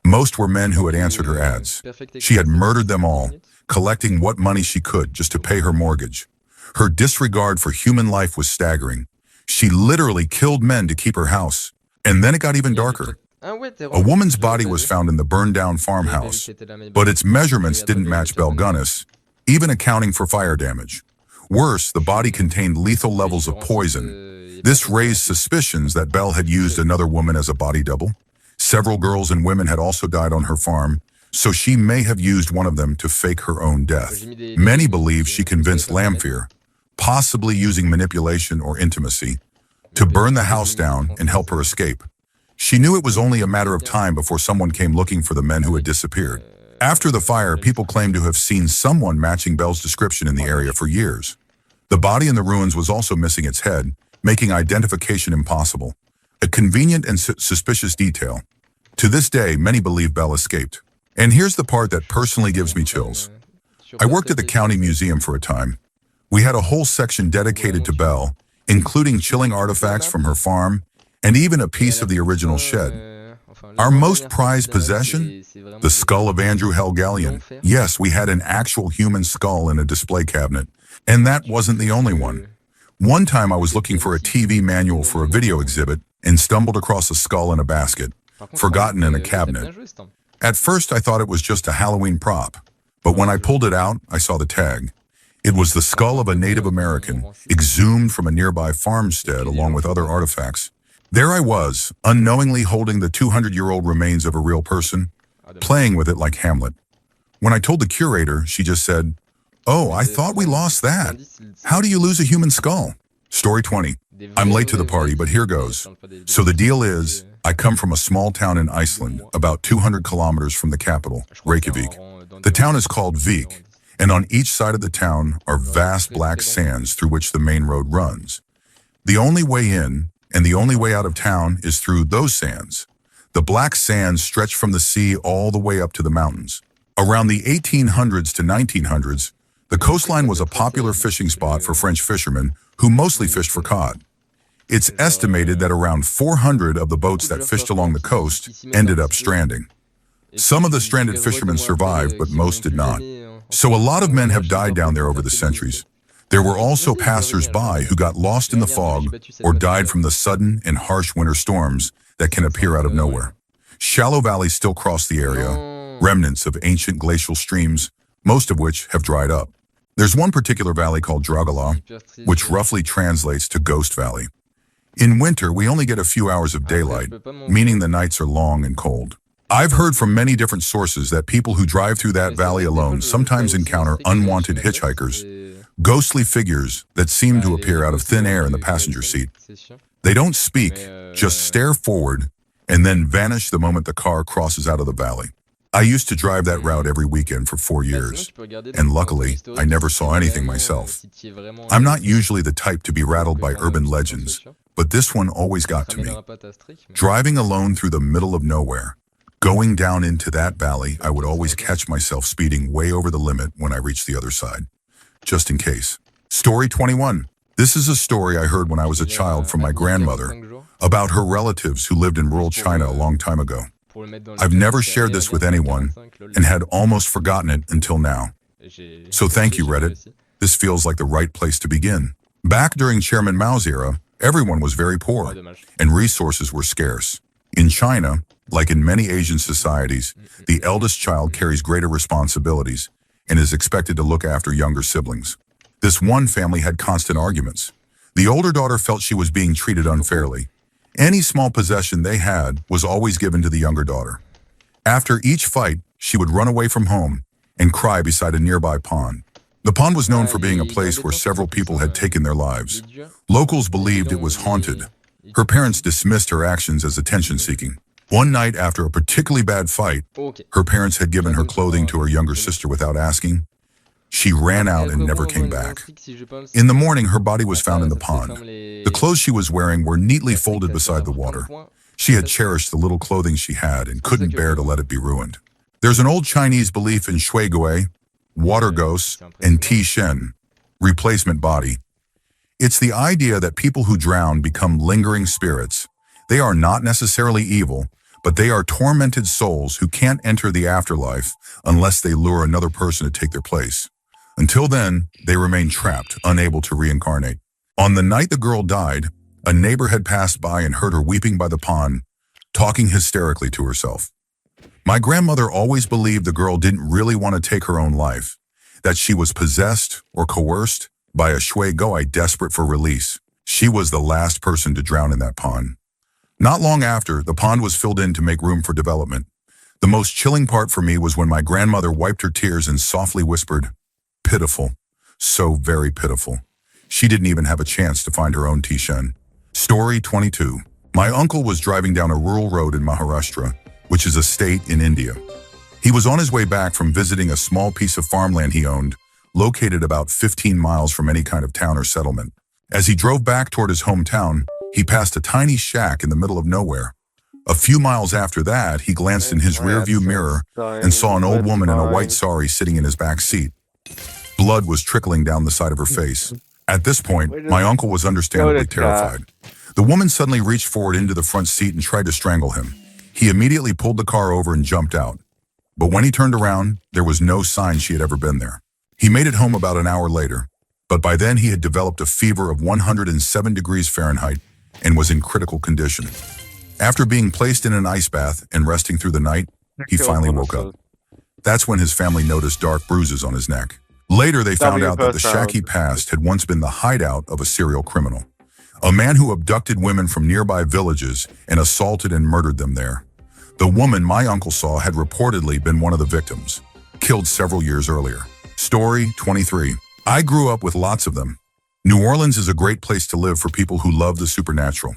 Most were men who had answered her ads. She had murdered them all, collecting what money she could just to pay her mortgage. Her disregard for human life was staggering. She literally killed men to keep her house. And then it got even darker. A woman's body was found in the burned-down farmhouse, but its measurements didn't match Belle Gunnis, even accounting for fire damage. Worse, the body contained lethal levels of poison. This raised suspicions that Belle had used another woman as a body double. Several girls and women had also died on her farm, so she may have used one of them to fake her own death. Many believe she convinced Lamphere, possibly using manipulation or intimacy, to burn the house down and help her escape. She knew it was only a matter of time before someone came looking for the men who had disappeared. After the fire, people claim to have seen someone matching Belle's description in the area for years. The body in the ruins was also missing its head, making identification impossible. A convenient and suspicious detail. To this day, many believe Belle escaped. And here's the part that personally gives me chills. I worked at the county museum for a time. We had a whole section dedicated to Belle, including chilling artifacts from her farm, and even a piece of the original shed. Our most prized possession? The skull of Andrew Helgalian. Yes, we had an actual human skull in a display cabinet, and that wasn't the only one. One time I was looking for a TV manual for a video exhibit and stumbled across a skull in a basket, forgotten in a cabinet. At first I thought it was just a Halloween prop, but when I pulled it out, I saw the tag. It was the skull of a Native American, exhumed from a nearby farmstead along with other artifacts. There I was, unknowingly holding the 200-year-old remains of a real person, playing with it like Hamlet. When I told the curator, she just said, "Oh, I thought we lost that. How do you lose a human skull?" Story 20. I'm late to the party, but here goes. So the deal is, I come from a small town in Iceland, about 200 kilometers from the capital, Reykjavik. The town is called Vik, and on each side of the town are vast black sands through which the main road runs. The only way in and the only way out of town is through those sands. The black sands stretch from the sea all the way up to the mountains. Around the 1800s to 1900s, the coastline was a popular fishing spot for French fishermen who mostly fished for cod. It's estimated that around 400 of the boats that fished along the coast ended up stranding. Some of the stranded fishermen survived, but most did not. So a lot of men have died down there over the centuries. There were also passers-by who got lost in the fog or died from the sudden and harsh winter storms that can appear out of nowhere. Shallow valleys still cross the area, remnants of ancient glacial streams, most of which have dried up. There's one particular valley called Dragala, which roughly translates to Ghost Valley. In winter, we only get a few hours of daylight, meaning the nights are long and cold. I've heard from many different sources that people who drive through that valley alone sometimes encounter unwanted hitchhikers, ghostly figures that seem to appear out of thin air in the passenger seat. They don't speak, just stare forward, and then vanish the moment the car crosses out of the valley. I used to drive that route every weekend for 4 years, and luckily, I never saw anything myself. I'm not usually the type to be rattled by urban legends, but this one always got to me. Driving alone through the middle of nowhere, going down into that valley, I would always catch myself speeding way over the limit when I reached the other side, just in case. Story 21. This is a story I heard when I was a child from my grandmother about her relatives who lived in rural China a long time ago. I've never shared this with anyone and had almost forgotten it until now. So thank you, Reddit. This feels like the right place to begin. Back during Chairman Mao's era, everyone was very poor, and resources were scarce. In China, like in many Asian societies, the eldest child carries greater responsibilities and is expected to look after younger siblings. This one family had constant arguments. The older daughter felt she was being treated unfairly. Any small possession they had was always given to the younger daughter. After each fight, she would run away from home and cry beside a nearby pond. The pond was known for being a place where several people had taken their lives. Locals believed it was haunted. Her parents dismissed her actions as attention-seeking. One night after a particularly bad fight, her parents had given her clothing to her younger sister without asking. She ran out and never came back. In the morning, her body was found in the pond. The clothes she was wearing were neatly folded beside the water. She had cherished the little clothing she had and couldn't bear to let it be ruined. There's an old Chinese belief in shui gui, water ghosts, and ti shen, replacement body. It's the idea that people who drown become lingering spirits. They are not necessarily evil, but they are tormented souls who can't enter the afterlife unless they lure another person to take their place. Until then, they remain trapped, unable to reincarnate. On the night the girl died, a neighbor had passed by and heard her weeping by the pond, talking hysterically to herself. My grandmother always believed the girl didn't really want to take her own life, that she was possessed or coerced by a shui guy desperate for release. She was the last person to drown in that pond. Not long after, the pond was filled in to make room for development. The most chilling part for me was when my grandmother wiped her tears and softly whispered, "Pitiful, so very pitiful." She didn't even have a chance to find her own Tishan. Story 22. My uncle was driving down a rural road in Maharashtra, which is a state in India. He was on his way back from visiting a small piece of farmland he owned, located about 15 miles from any kind of town or settlement. As he drove back toward his hometown, he passed a tiny shack in the middle of nowhere. A few miles after that, he glanced in his rearview mirror and saw an old woman in a white sari sitting in his back seat. Blood was trickling down the side of her face. At this point, my uncle was understandably terrified. The woman suddenly reached forward into the front seat and tried to strangle him. He immediately pulled the car over and jumped out. But when he turned around, there was no sign she had ever been there. He made it home about an hour later, but by then he had developed a fever of 107 degrees Fahrenheit and was in critical condition. After being placed in an ice bath and resting through the night, he finally woke up. That's when his family noticed dark bruises on his neck. Later, they found out that the shack he passed had once been the hideout of a serial criminal, a man who abducted women from nearby villages and assaulted and murdered them there. The woman my uncle saw had reportedly been one of the victims, killed several years earlier. Story 23. I grew up with lots of them. New Orleans is a great place to live for people who love the supernatural.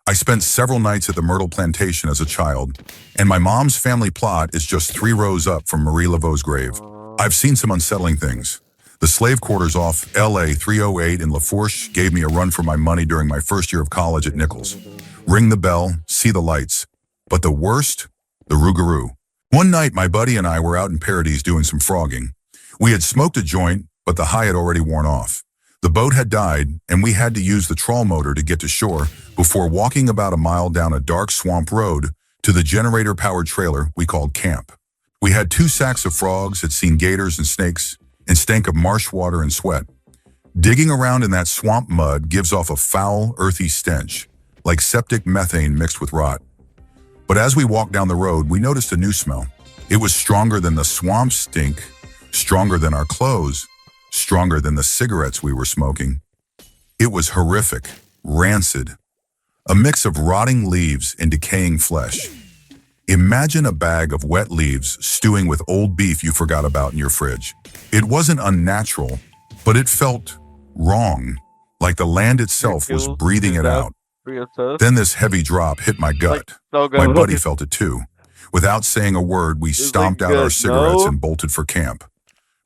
I spent several nights at the Myrtle Plantation as a child, and my mom's family plot is just 3 rows up from Marie Laveau's grave. I've seen some unsettling things. The slave quarters off LA 308 in Lafourche gave me a run for my money during my first year of college at Nichols. Ring the bell, see the lights. But the worst? The Rougarou. One night, my buddy and I were out in Paradise doing some frogging. We had smoked a joint, but the high had already worn off. The boat had died, and we had to use the trawl motor to get to shore before walking about a mile down a dark swamp road to the generator-powered trailer we called camp. We had 2 sacks of frogs, had seen gators and snakes, and stank of marsh water and sweat. Digging around in that swamp mud gives off a foul, earthy stench, like septic methane mixed with rot. But as we walked down the road, we noticed a new smell. It was stronger than the swamp stink, stronger than our clothes, stronger than the cigarettes we were smoking. It was horrific, rancid, a mix of rotting leaves and decaying flesh. Imagine a bag of wet leaves stewing with old beef you forgot about in your fridge. It wasn't unnatural, but it felt wrong, like the land itself was breathing it out. Then this heavy drop hit my gut. My buddy felt it too. Without saying a word, we stomped out our cigarettes and bolted for camp.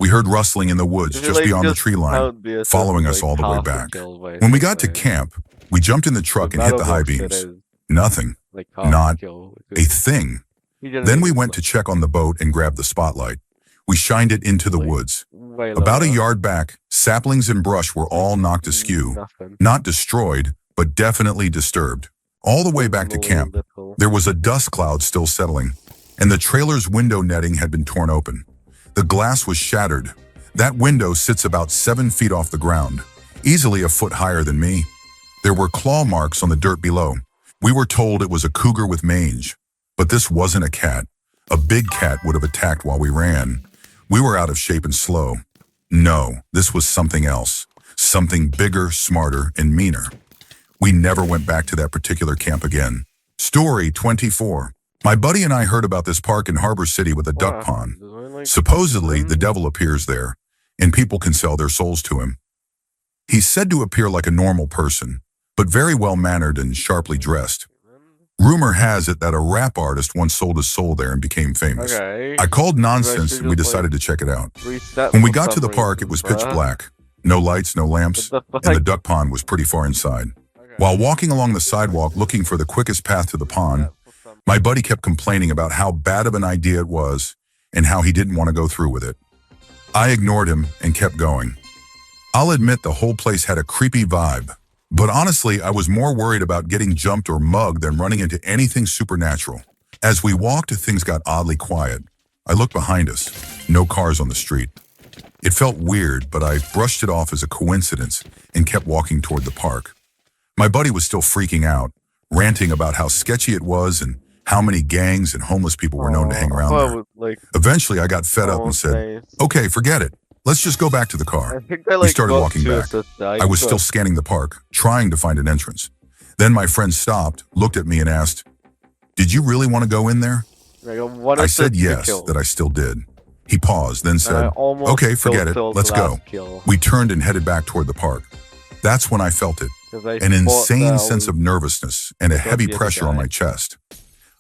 We heard rustling in the woods just beyond the tree line, following us all the way back. When we got to camp, we jumped in the truck and hit the high beams. Nothing. Not a thing. Then we went to check on the boat and grabbed the spotlight. We shined it into the woods. About a yard back, saplings and brush were all knocked askew. Not destroyed, but definitely disturbed. All the way back to camp, there was a dust cloud still settling, and the trailer's window netting had been torn open. The glass was shattered. That window sits about 7 feet off the ground, easily a foot higher than me. There were claw marks on the dirt below. We were told it was a cougar with mange, but this wasn't a cat. A big cat would have attacked while we ran. We were out of shape and slow. No, this was something else. Something bigger, smarter, and meaner. We never went back to that particular camp again. Story 24. My buddy and I heard about this park in Harbor City with a duck pond. Supposedly, the devil appears there, and people can sell their souls to him. He's said to appear like a normal person, but very well-mannered and sharply dressed. Rumor has it that a rap artist once sold his soul there and became famous. I called nonsense and we decided to check it out. When we got to the park, it was pitch black. No lights, no lamps, and the duck pond was pretty far inside. While walking along the sidewalk looking for the quickest path to the pond, my buddy kept complaining about how bad of an idea it was and how he didn't want to go through with it. I ignored him and kept going. I'll admit the whole place had a creepy vibe, but honestly, I was more worried about getting jumped or mugged than running into anything supernatural. As we walked, things got oddly quiet. I looked behind us. No cars on the street. It felt weird, but I brushed it off as a coincidence and kept walking toward the park. My buddy was still freaking out, ranting about how sketchy it was and how many gangs and homeless people were known to hang around I there. would, like, Eventually, I got fed up and said, nice. okay, forget it. Let's just go back to the car. I think I, like, We started got walking to back. the I was still scanning the park, trying to find an entrance. Then my friend stopped, looked at me and asked, did you really want to go in there? I said yes, that I still did. He paused, then said, okay, forget it, let's go. We turned and headed back toward the park. That's when I felt it, an insane sense of nervousness and a heavy pressure on my chest.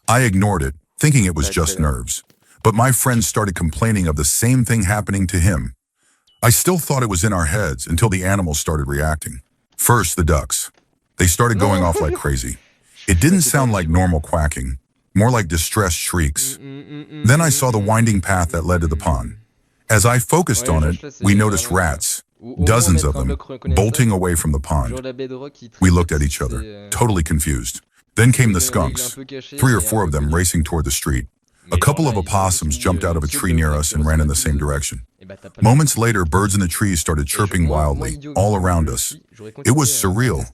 I ignored it, thinking it was just nerves. But my friend started complaining of the same thing happening to him. I still thought it was in our heads until the animals started reacting. First, the ducks. They started going off like crazy. It didn't sound like normal quacking, more like distressed shrieks. Then I saw the winding path that led to the pond. As I focused on it, we noticed rats, dozens of them, bolting away from the pond. We looked at each other, totally confused. Then came the skunks, 3 or 4 of them racing toward the street. A couple of opossums jumped out of a tree near us and ran in the same direction. Moments later, birds in the trees started chirping wildly, all around us. It was surreal.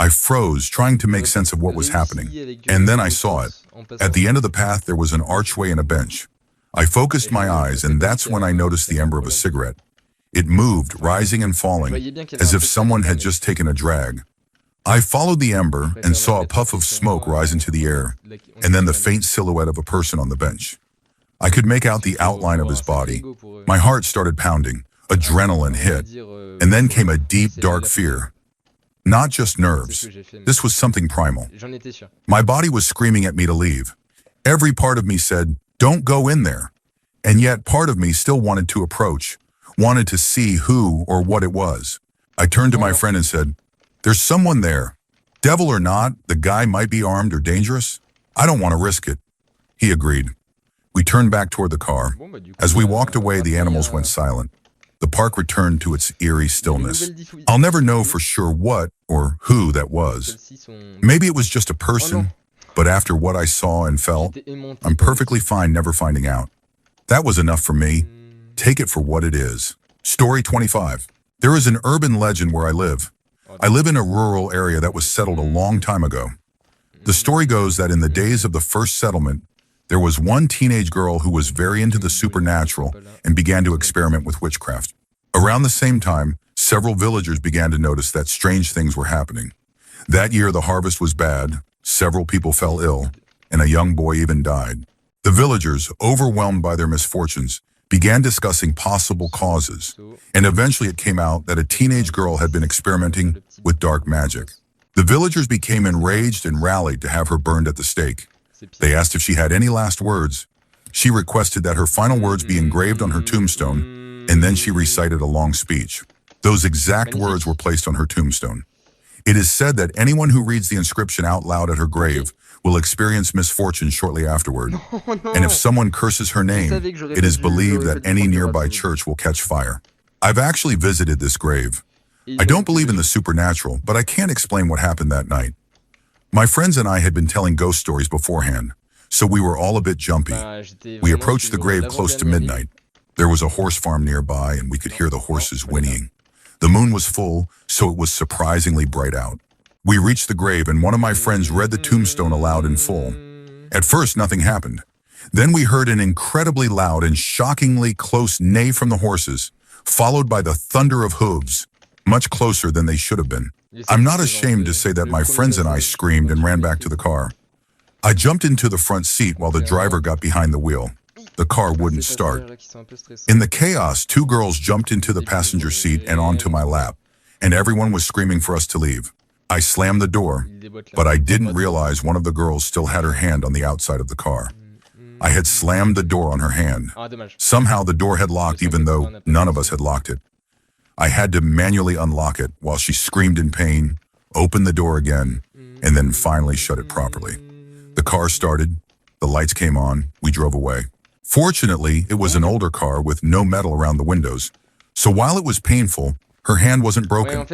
I froze, trying to make sense of what was happening. And then I saw it. At the end of the path, there was an archway and a bench. I focused my eyes, and that's when I noticed the ember of a cigarette. It moved, rising and falling, as if someone had just taken a drag. I followed the ember and saw a puff of smoke rise into the air, and then the faint silhouette of a person on the bench. I could make out the outline of his body. My heart started pounding, adrenaline hit, and then came a deep, dark fear. Not just nerves. This was something primal. My body was screaming at me to leave. Every part of me said, don't go in there. And yet part of me still wanted to approach, wanted to see who or what it was. I turned to my friend and said, there's someone there. Devil or not, the guy might be armed or dangerous. I don't want to risk it. He agreed. We turned back toward the car. As we walked away, the animals went silent. The park returned to its eerie stillness. I'll never know for sure what or who that was. Maybe it was just a person, but after what I saw and felt, I'm perfectly fine never finding out. That was enough for me. Take it for what it is. Story 25. There is an urban legend where I live. I live in a rural area that was settled a long time ago. The story goes that in the days of the first settlement, there was one teenage girl who was very into the supernatural and began to experiment with witchcraft. Around the same time, several villagers began to notice that strange things were happening. That year, the harvest was bad, several people fell ill, and a young boy even died. The villagers, overwhelmed by their misfortunes, began discussing possible causes, and eventually it came out that a teenage girl had been experimenting with dark magic. The villagers became enraged and rallied to have her burned at the stake. They asked if she had any last words. She requested that her final words be engraved on her tombstone, and then she recited a long speech. Those exact words were placed on her tombstone. It is said that anyone who reads the inscription out loud at her grave will experience misfortune shortly afterward. And if someone curses her name, it is believed that any nearby church will catch fire. I've actually visited this grave. I don't believe in the supernatural, but I can't explain what happened that night. My friends and I had been telling ghost stories beforehand, so we were all a bit jumpy. We approached the grave close to midnight. There was a horse farm nearby, and we could hear the horses whinnying. The moon was full, so it was surprisingly bright out. We reached the grave, and one of my friends read the tombstone aloud in full. At first, nothing happened. Then we heard an incredibly loud and shockingly close neigh from the horses, followed by the thunder of hooves, much closer than they should have been. I'm not ashamed to say that my friends and I screamed and ran back to the car. I jumped into the front seat while the driver got behind the wheel. The car wouldn't start. In the chaos, 2 girls jumped into the passenger seat and onto my lap, and everyone was screaming for us to leave. I slammed the door, but I didn't realize one of the girls still had her hand on the outside of the car. I had slammed the door on her hand. Somehow the door had locked even though none of us had locked it. I had to manually unlock it while she screamed in pain, opened the door again, and then finally shut it properly. The car started, the lights came on, we drove away. Fortunately, it was an older car with no metal around the windows, so while it was painful, her hand wasn't broken.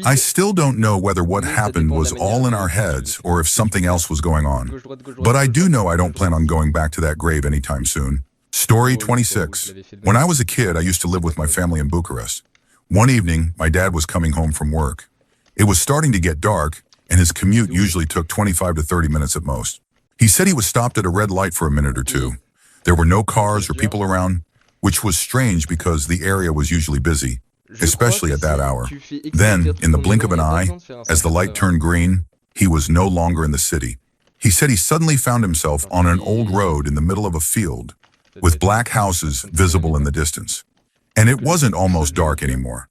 I still don't know whether what happened was all in our heads or if something else was going on, but I do know I don't plan on going back to that grave anytime soon. Story 26. When I was a kid, I used to live with my family in Bucharest. One evening, my dad was coming home from work. It was starting to get dark, and his commute usually took 25 to 30 minutes at most. He said he was stopped at a red light for a minute or two. There were no cars or people around, which was strange because the area was usually busy, especially at that hour. Then, in the blink of an eye, as the light turned green, he was no longer in the city. He said he suddenly found himself on an old road in the middle of a field, with black houses visible in the distance. And it wasn't almost dark anymore.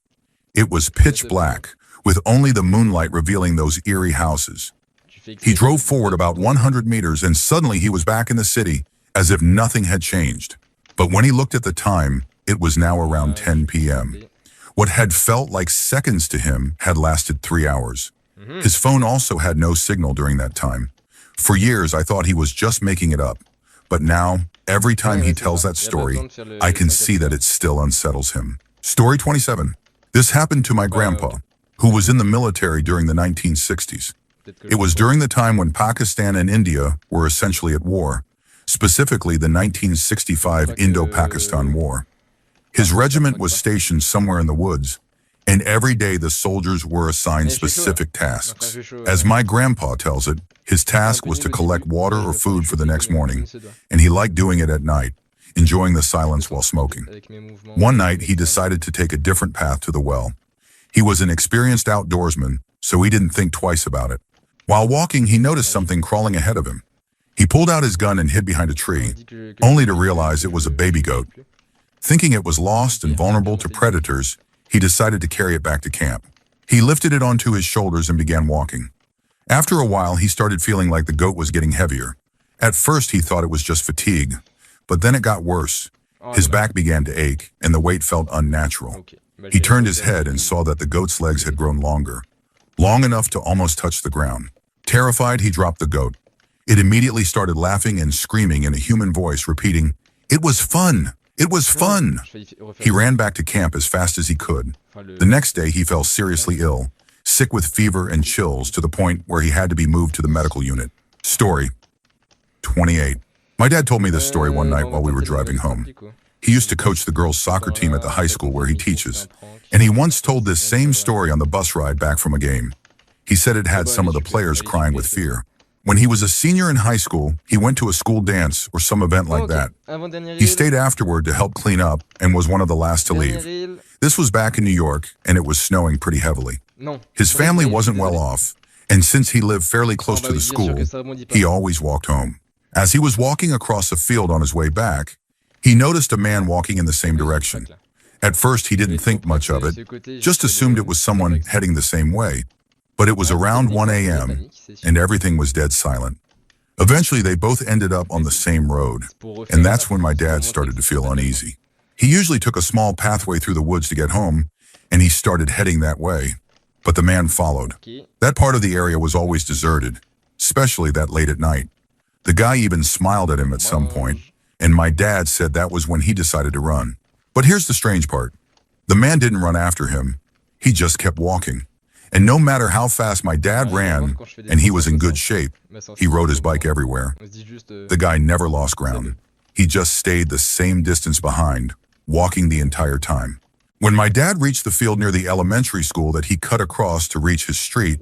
It was pitch black, with only the moonlight revealing those eerie houses. He drove forward about 100 meters and suddenly he was back in the city, as if nothing had changed. But when he looked at the time, it was now around 10 p.m. What had felt like seconds to him had lasted 3 hours. His phone also had no signal during that time. For years, I thought he was just making it up. But now, every time he tells that story, I can see that it still unsettles him. Story 27. This happened to my grandpa, who was in the military during the 1960s. It was during the time when Pakistan and India were essentially at war, specifically the 1965 Indo-Pakistan War. His regiment was stationed somewhere in the woods, and every day the soldiers were assigned specific tasks. As my grandpa tells it, his task was to collect water or food for the next morning, and he liked doing it at night, enjoying the silence while smoking. One night, he decided to take a different path to the well. He was an experienced outdoorsman, so he didn't think twice about it. While walking, he noticed something crawling ahead of him. He pulled out his gun and hid behind a tree, only to realize it was a baby goat. Thinking it was lost and vulnerable to predators, he decided to carry it back to camp. He lifted it onto his shoulders and began walking. After a while, he started feeling like the goat was getting heavier. At first, he thought it was just fatigue, but then it got worse. His back began to ache, and the weight felt unnatural. He turned his head and saw that the goat's legs had grown longer, long enough to almost touch the ground. Terrified, he dropped the goat. It immediately started laughing and screaming in a human voice, repeating, "It was fun! It was fun!" He ran back to camp as fast as he could. The next day, he fell seriously ill, sick with fever and chills to the point where he had to be moved to the medical unit. Story 28. My dad told me this story one night while we were driving home. He used to coach the girls' soccer team at the high school where he teaches, and he once told this same story on the bus ride back from a game. He said it had some of the players crying with fear. When he was a senior in high school, he went to a school dance or some event like that. He stayed afterward to help clean up and was one of the last to leave. This was back in New York, and it was snowing pretty heavily. His family wasn't well off, and since he lived fairly close to the school, he always walked home. As he was walking across a field on his way back, he noticed a man walking in the same direction. At first, he didn't think much of it, just assumed it was someone heading the same way. But it was around 1 a.m., and everything was dead silent. Eventually, they both ended up on the same road, and that's when my dad started to feel uneasy. He usually took a small pathway through the woods to get home, and he started heading that way. But the man followed. That part of the area was always deserted, especially that late at night. The guy even smiled at him at some point, and my dad said that was when he decided to run. But here's the strange part. The man didn't run after him. He just kept walking. And no matter how fast my dad ran, and he was in good shape, he rode his bike everywhere. The guy never lost ground. He just stayed the same distance behind, walking the entire time. When my dad reached the field near the elementary school that he cut across to reach his street,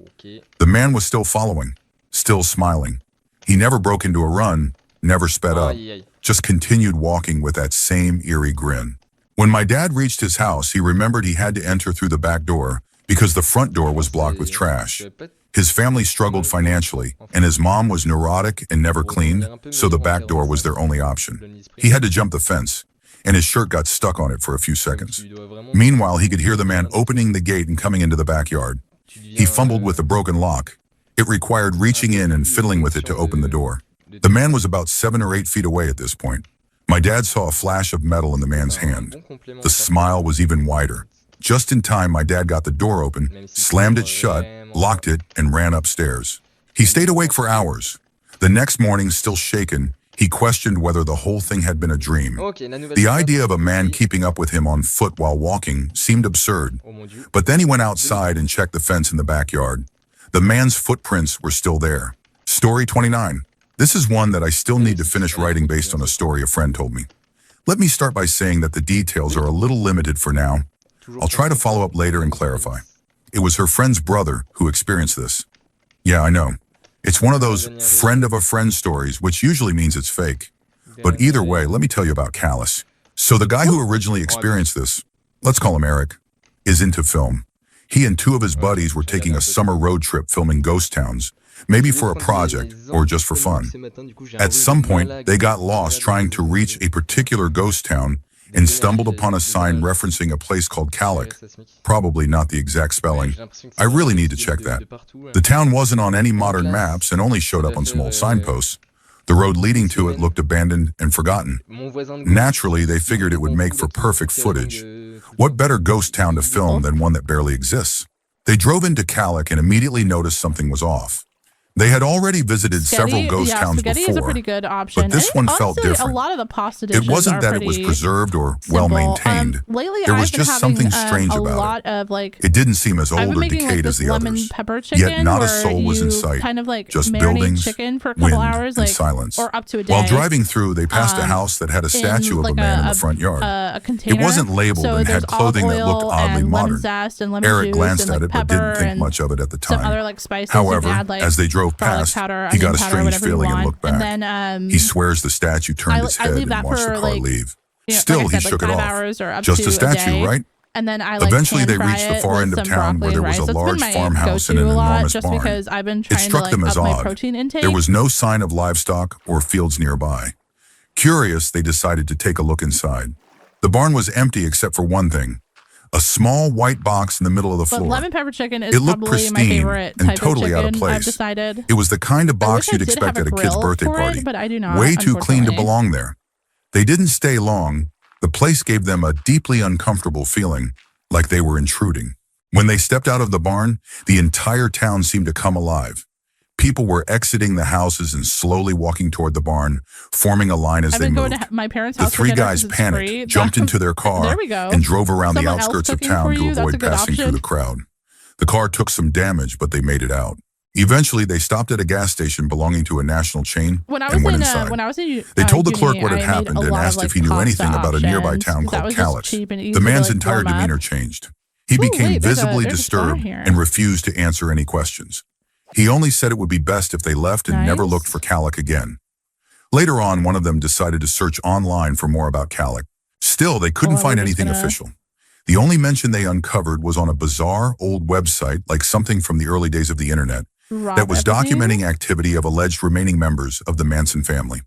the man was still following, still smiling. He never broke into a run, never sped up, just continued walking with that same eerie grin. When my dad reached his house, he remembered he had to enter through the back door because the front door was blocked with trash. His family struggled financially, and his mom was neurotic and never cleaned, so the back door was their only option. He had to jump the fence, and his shirt got stuck on it for a few seconds. Meanwhile, he could hear the man opening the gate and coming into the backyard. He fumbled with the broken lock. It required reaching in and fiddling with it to open the door. The man was about 7 or 8 feet away at this point. My dad saw a flash of metal in the man's hand. The smile was even wider. Just in time, my dad got the door open, slammed it shut, locked it, and ran upstairs. He stayed awake for hours. The next morning, still shaken, he questioned whether the whole thing had been a dream. The idea of a man keeping up with him on foot while walking seemed absurd. But then he went outside and checked the fence in the backyard. The man's footprints were still there. Story 29. This is one that I still need to finish writing based on a story a friend told me. Let me start by saying that the details are a little limited for now. I'll try to follow up later and clarify. It was her friend's brother who experienced this. Yeah, I know. It's one of those friend of a friend stories, which usually means it's fake. But either way, let me tell you about Callus. So the guy who originally experienced this, let's call him Eric, is into film. He and two of his buddies were taking a summer road trip filming ghost towns, maybe for a project or just for fun. At some point, they got lost trying to reach a particular ghost town and stumbled upon a sign referencing a place called Calic. Probably not the exact spelling. I really need to check that. The town wasn't on any modern maps and only showed up on some old signposts. The road leading to it looked abandoned and forgotten. Naturally, they figured it would make for perfect footage. What better ghost town to film than one that barely exists? They drove into Calic and immediately noticed something was off. They had already visited several ghost towns Sketty before, is a pretty good option. but this one felt different. A lot of the pasta dishes It wasn't that it was preserved or well-maintained. Lately, there was I've been just something having, strange a about lot it. Of, like, It didn't seem as I've old been or making, decayed like, as the lemon others. pepper chicken, Yet not a where soul was in you sight. kind of like Just marinate buildings, chicken for a couple wind, hours, and like, silence. or up to a day. While driving through, they passed a house that had a statue of like a man in the front yard. A container. It wasn't labeled so and had clothing that looked oddly modern. Eric glanced at it but didn't think much of it at the time. Some other, like, spices. However, add, like, as they drove past, powder, he got a powder, strange feeling and want. looked back. And then, he swears the statue turned his head and watched the car leave. Still, like I said, he shook like it 5 off. hours or up Just to a statue, day. right? And then Eventually, they reached the far end of town where there was a large farmhouse and an enormous barn. Because I've been It trying struck to, them like, as up my odd. protein intake. There was no sign of livestock or fields nearby. Curious, they decided to take a look inside. The barn was empty except for one thing: a small white box in the middle of the But floor. lemon pepper chicken is It looked probably my pristine favorite and type totally of out of chicken, place. I've decided. It was the kind of I box wish you'd I did expect have at a a kid's grill birthday for it, party. but I do not, Way too clean to unfortunately. belong there. They didn't stay long. The place gave them a deeply uncomfortable feeling, like they were intruding. When they stepped out of the barn, the entire town seemed to come alive. People were exiting the houses and slowly walking toward the barn, forming a line as I've they been moved. going to my parents' The house for three dinner guys 'cause it's panicked, free. jumped into their car, There we go. and drove around the Someone else outskirts of cooking town for to you? That's a avoid good passing through option. the crowd. The car took some damage, but they made it out. Eventually, they stopped at a gas station belonging to a national chain When I and was went in inside. when I was in They told the uni, clerk what had I made happened a and lot of, asked like, if he knew pasta anything about a nearby options, town 'cause that called was just Callix. cheap and easy The to, man's like, entire warm up. demeanor changed. He Ooh, became wait, there's visibly a star disturbed here. and refused to answer any questions. He only said it would be best if they left and never Nice. looked for Calic again. Later on, one of them decided to search online for more about Calic. Still, they couldn't Well, find we're just anything gonna- official. The only mention they uncovered was on a bizarre old website, like something from the early days of the internet, Rob that was Epstein? documenting activity of alleged remaining members of the Manson family.